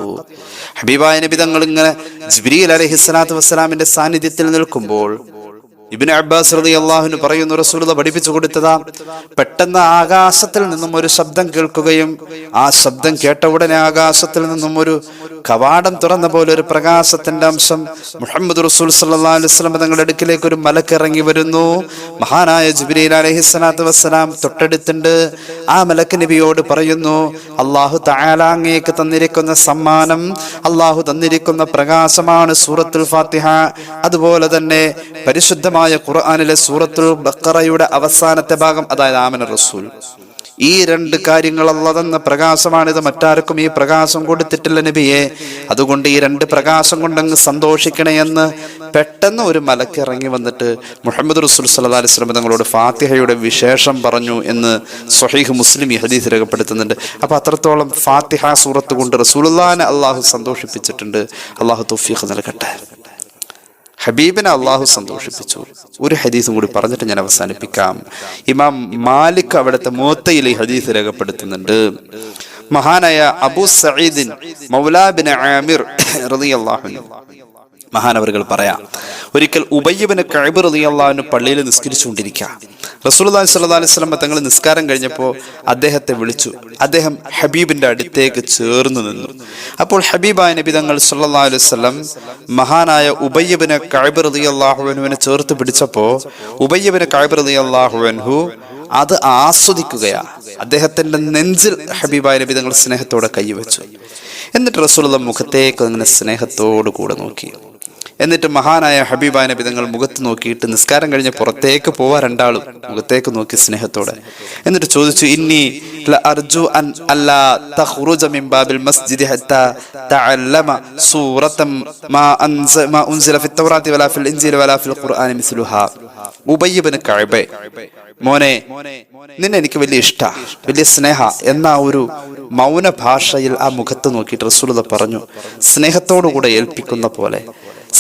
ഹബീബായ നബി തങ്ങൾ ഇങ്ങനെ ജിബ്രീൽ അലൈഹിസ്സലാത്തു വസ്സലാമിന്റെ സാന്നിധ്യത്തിൽ നിൽക്കുമ്പോൾ ഇബ്നു അബ്ബാസ് റളിയല്ലാഹു അൻഹു പറയുന്നു, റസൂലുള്ളാഹി പഠിപ്പിച്ചു കൊടുത്തതാ, പെട്ടെന്ന് ആകാശത്തിൽ നിന്നും ഒരു ശബ്ദം കേൾക്കുകയും ആ ശബ്ദം കേട്ട ഉടനെ ആകാശത്തിൽ നിന്നും ഒരു കവാടം തുറന്ന പോലെ ഒരു പ്രകാശത്തിന്റെ അംശം മുഹമ്മദ് റസൂൽ സല്ലല്ലാഹു അലൈഹി വസല്ലം തങ്ങളുടെ അടുക്കിലേക്ക് ഒരു മലക്ക് ഇറങ്ങി വരുന്നു. മഹാനായ ജിബ്രീൽ അലൈഹിസ്സലാത്തു വസ്സലാം തൊട്ടടുത്തുണ്ട്. ആ മലക്ക് നബിയോട് പറയുന്നു, അല്ലാഹു തആല അങ്ങേക്ക് തന്നിരിക്കുന്ന സമ്മാനം, അല്ലാഹു തന്നിരിക്കുന്ന പ്രകാശമാണ് സൂറത്തുൽ ഫാത്തിഹ. അതുപോലെ തന്നെ പരിശുദ്ധമായ ഖുർആനിലെ സൂറത്തുൽ ബഖറയുടെ അവസാനത്തെ ഭാഗം, അതായത് ആമന റസൂൽ. ഈ 2 കാര്യങ്ങൾ അല്ലാഹു തന്ന പ്രകാശമാണിത്. മറ്റാർക്കും ഈ പ്രകാശം കൊടുത്തിട്ടില്ല നബിയെ. അതുകൊണ്ട് ഈ 2 പ്രകാശം കൊണ്ടങ്ങ് സന്തോഷിക്കണേ എന്ന് പെട്ടെന്ന് ഒരു മലക്ക് ഇറങ്ങി വന്നിട്ട് മുഹമ്മദ് റസൂൽ സല്ലല്ലാഹു അലൈഹി വസല്ലം തങ്ങളോട് ഫാത്തിഹയുടെ വിശേഷം പറഞ്ഞു എന്ന് സ്വഹീഹ് മുസ്ലിം ഈ ഹദീസ് രേഖപ്പെടുത്തുന്നുണ്ട്. അപ്പൊ അത്രത്തോളം ഫാത്തിഹ സൂറത്ത് കൊണ്ട് റസൂലുള്ളാഹിനെ അള്ളാഹു സന്തോഷിപ്പിച്ചിട്ടുണ്ട്. അള്ളാഹു തൗഫീഖ് നൽകട്ടെ. ഹബീബിനെ അള്ളാഹു സന്തോഷിപ്പിച്ചു. ഒരു ഹദീസും കൂടി പറഞ്ഞിട്ട് ഞാൻ അവസാനിപ്പിക്കാം. ഇമാം മാലിക് അവിടുത്തെ മുവത്തയിൽ ഈ ഹദീസ് രേഖപ്പെടുത്തുന്നുണ്ട്. മഹാനായ അബൂ സഈദ് മൗലാ ബിൻ ആമിർ റളിയല്ലാഹു അൻഹു മഹാനവറുകൾ പറയാം, ഒരിക്കൽ ഉബയ്യ് ബിൻ കഅബ് റളിയല്ലാഹു അൻഹു പള്ളിയിൽ നിസ്കരിച്ചുകൊണ്ടിരിക്കുക. റസൂലുള്ളാഹി സ്വല്ലല്ലാഹു അലൈഹി വസല്ലം തങ്ങൾ നിസ്കാരം കഴിഞ്ഞപ്പോൾ അദ്ദേഹത്തെ വിളിച്ചു. അദ്ദേഹം ഹബീബിന്റെ അടുത്തേക്ക് ചേർന്ന് നിന്നു. അപ്പോൾ ഹബീബായ നബി തങ്ങൾ സ്വല്ലല്ലാഹു അലൈഹി വസല്ലം മഹാനായ ഉബയ്യ് ബിൻ കഅബ് റളിയല്ലാഹു അൻഹുവിനെ ചേർത്ത് പിടിച്ചപ്പോൾ ഉബയ്യ് ബിൻ കഅബ് റളിയല്ലാഹു അൻഹു അത് ആസ്വദിക്കുകയാ. അദ്ദേഹത്തിന്റെ നെഞ്ചിൽ ഹബീബായ നബി തങ്ങൾ സ്നേഹത്തോടെ കൈവച്ചു. എന്നിട്ട് റസൂലുള്ളാഹി മുഖത്തേക്ക് അങ്ങനെ സ്നേഹത്തോടു കൂടെ നോക്കി. എന്നിട്ട് മഹാനായ ഹബീബായ നബി തങ്ങൾ മുഖത്ത് നോക്കിയിട്ട് നിസ്കാരം കഴിഞ്ഞ് പുറത്തേക്ക് പോവാ. 2 മുഖത്തേക്ക് നോക്കി സ്നേഹത്തോടെ. എന്നിട്ട് ചോദിച്ചു, ഇന്നി ലഅർജു അൻ അല്ലാ തഖ്റുജ മിൻ ബാബിൽ മസ്ജിദി ഹത്താ തഅല്ലമ സൂറതൻ മാ ഉൻസില ഫി തൗറാത്തി വലാ ഫിൽ ഇൻജീൽ വലാ ഫിൽ ഖുർആനി മിസ്ലുഹാ. ഉബയ്യ് ബിൻ കഅബ്, മോനെ, നിന്നെ എനിക്ക് വലിയ ഇഷ്ട, വലിയ സ്നേഹ എന്ന ഒരു മൗന ഭാഷയിൽ ആ മുഖത്ത് നോക്കിയിട്ട് റസൂലുള്ളാഹി പറഞ്ഞു, സ്നേഹത്തോടുകൂടെ ഏൽപ്പിക്കുന്ന പോലെ,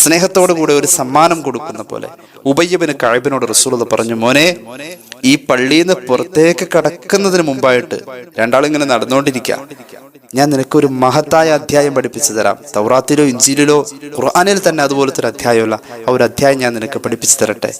സ്നേഹത്തോടുകൂടെ ഒരു സമ്മാനം കൊടുക്കുന്ന പോലെ ഉബയ്യ് ബിൻ കഅബിനോട് റസൂലുള്ളാഹി പറഞ്ഞു, മോനെ, ഈ പള്ളിയിൽ നിന്ന് പുറത്തേക്ക് കടക്കുന്നതിന് മുമ്പായിട്ട് 2 ഇങ്ങനെ നടന്നുകൊണ്ടിരിക്കുക. ഞാൻ നിനക്കൊരു മഹത്തായ അധ്യായം പഠിപ്പിച്ചു തരാം. തൗറാത്തിലോ ഇൻജീലിലോ ഖുർആനിൽ തന്നെ അതുപോലത്തെ ഒരു അധ്യായമല്ല, ആ ഒരു അധ്യായം ഞാൻ നിനക്ക് പഠിപ്പിച്ചു തരട്ടെ.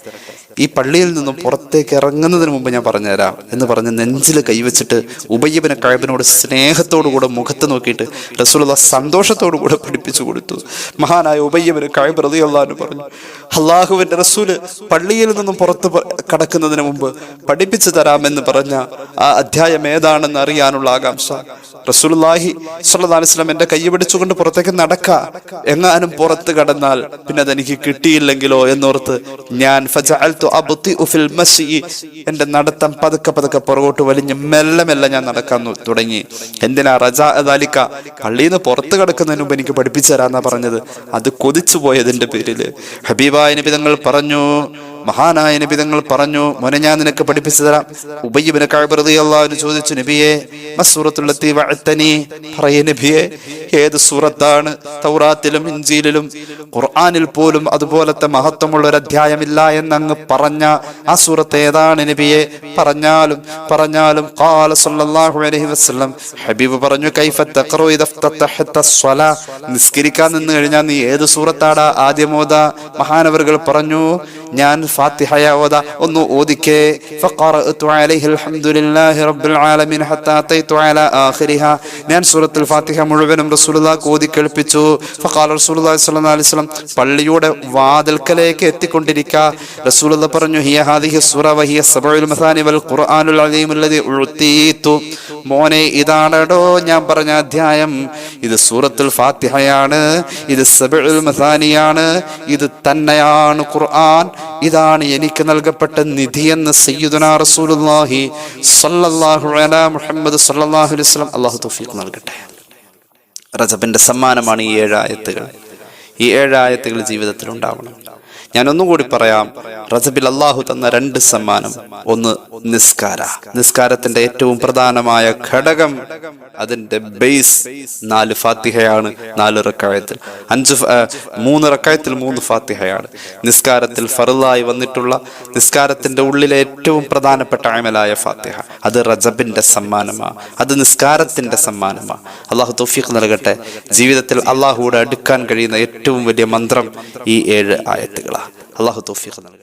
ഈ പള്ളിയിൽ നിന്നും പുറത്തേക്ക് ഇറങ്ങുന്നതിന് മുമ്പ് ഞാൻ പറഞ്ഞുതരാം എന്ന് പറഞ്ഞ് നെഞ്ചിൽ കൈവച്ചിട്ട് ഉബയ്യ് ബിൻ കഅബിനോട് സ്നേഹത്തോടുകൂടെ മുഖത്ത് നോക്കിയിട്ട് റസൂലുള്ളാഹി സന്തോഷത്തോടുകൂടെ പഠിപ്പിച്ചു കൊടുത്തു. മഹാനായ ഉബയ്യ് ബിൻ കഅബ് റളിയല്ലാഹു അൻഹു പറഞ്ഞു, അല്ലാഹുവിന്റെ റസൂല് പള്ളിയിൽ നിന്നും പുറത്ത് കടക്കുന്നതിന് മുമ്പ് പഠിപ്പിച്ചു തരാമെന്ന് പറഞ്ഞ ആ അധ്യായം ഏതാണെന്ന് അറിയാനുള്ള ആകാംക്ഷ. റസൂലുള്ളാഹി സ്വല്ലല്ലാഹു അലൈഹി വസല്ലം എന്റെ കൈ പിടിച്ചുകൊണ്ട് പുറത്തേക്ക് നടക്കുക, എങ്ങാനും പുറത്ത് കടന്നാൽ പിന്നെ അതെനിക്ക് കിട്ടിയില്ലെങ്കിലോ എന്നോർത്ത് ഞാൻ ഫജഅൽതു അബ്തിഉ ഫിൽ മശി, എന്റെ നടത്തം പതുക്കെ പുറകോട്ട് വലിഞ്ഞ് മെല്ലെ ഞാൻ നടക്കാൻ തുടങ്ങി. എന്തിനാ? റജാ ദാലിക, പള്ളിയിൽ നിന്ന് പുറത്ത് കിടക്കുന്നതിന് മുമ്പ് എനിക്ക് പഠിപ്പിച്ചു തരാന്നാ പറഞ്ഞത്. അത് കൊതിച്ചു പോയതിന്റെ പേരില് ഹബീബായ നബി തങ്ങൾ പറഞ്ഞു, മഹാനായ നബി തങ്ങൾ പറഞ്ഞു, മോനെ, ഞാൻ നിനക്ക് പഠിപ്പിച്ചു തരാം. ഉബയ്യ് ബിൻ കഅബ് റളിയല്ലാഹു അൻഹു ചോദിച്ചു, നബിയെ, മസ്സൂറത്തുല്ലത്തി വഅതനി, പറയേ നബിയെ, ഏത് സൂറത്താണ് തൗറാത്തിലും ഇൻജീലിലും ഖുർആനിൽ പോലും അതുപോലത്തെ മഹത്വമുള്ള ഒരു അധ്യായമില്ല എന്നങ്ങ് പറഞ്ഞ ആ സൂറത്ത് ഏതാണ് നബിയെ? പറഞ്ഞാലും ഖാല സല്ലല്ലാഹു അലൈഹി വസല്ലം, ഹബീബ് പറഞ്ഞു, കൈഫ തഖറു ഇദ ഫതഹത സ്വലാ, നിസ്കരിക്കാൻ നിന്ന് കഴിഞ്ഞാൽ നീ ഏത് സൂറത്താടാ ആദ്യം ഓതാ? മഹാനവറുകൾ പറഞ്ഞു, ഞാൻ ഫാത്തിഹയ ഓത ഒന്ന് ഓദിക്കേ. ഫഖറഅതു അലൈഹി അൽഹംദുലില്ലാഹി റബ്ബിൽ ആലമീൻ ഹത്താ അതൈതു അലാ ആഖിരിഹാ. ഞാൻ സൂറത്തുൽ ഫാത്തിഹ മുഴുവനും റസൂലുള്ളാഹിക്ക് ഓതി കേൾപ്പിച്ചു. ഫഖാല റസൂലുള്ളാഹി സ്വല്ലല്ലാഹു അലൈഹി വസല്ലം, പള്ളിയുടെ വാതിൽക്കലേക്ക് എത്തിക്കൊണ്ടിരിക്കുക റസൂലുള്ളാഹി പറഞ്ഞു, ഹിയ ഹാദിഹി സൂറ വഹിയ സബഉൽ മസാനി വൽ ഖുർആനുൽ അലീം അല്ലദീ ഉഅതീതു. മോനെ, ഇതാണോ ഞാൻ പറഞ്ഞ അധ്യായം. ഇത് സൂറത്തുൽ ഫാത്തിഹയാണ്, ഇത് സബഉൽ മസാനിയാണ്, ഇത് തന്നെയാണ് ഖുർആൻ. ഇതാണ് എനിക്ക് നൽകപ്പെട്ട നിധിയെന്ന് സയ്യിദുനാ റസൂലുള്ളാഹി സ്വല്ലല്ലാഹു അലാ മുഹമ്മദ് സ്വല്ലല്ലാഹു അലൈഹി വസല്ലം. അല്ലാഹു തൗഫീഖ് നൽകട്ടെ. റജബിന്റെ സമ്മാനമാണ് ഈ 7 ആയത്തുകൾ. ഈ 7 ആയത്തുകൾ ജീവിതത്തിൽ ഉണ്ടാവണം. ഞാൻ ഒന്നുകൂടി പറയാം, റജബിൽ അള്ളാഹു തന്ന 2 സമ്മാനം. ഒന്ന് നിസ്കാരത്തിന്റെ ഏറ്റവും പ്രധാനമായ ഘടകം, അതിന്റെ ബേസ് 4 ഫാത്തിഹയാണ്. 4 റക്അത്തിൽ 3 റക്അത്തിൽ 3 ഫാത്തിഹയാണ്. നിസ്കാരത്തിൽ ഫർളായി വന്നിട്ടുള്ള നിസ്കാരത്തിന്റെ ഉള്ളിലെ ഏറ്റവും പ്രധാനപ്പെട്ട അമലായ ഫാത്തിഹ, അത് റജബിന്റെ സമ്മാനമാണ്. അത് നിസ്കാരത്തിന്റെ സമ്മാനമാണ്. അള്ളാഹു തൗഫീഖ് നൽകട്ടെ. ജീവിതത്തിൽ അള്ളാഹുവോട് അടുക്കാൻ കഴിയുന്ന ഏറ്റവും വലിയ മന്ത്രം ഈ 7 ആയത്തുകളാണ്. അള്ളാഹു തൗഫീഖ് നൽകട്ടെ.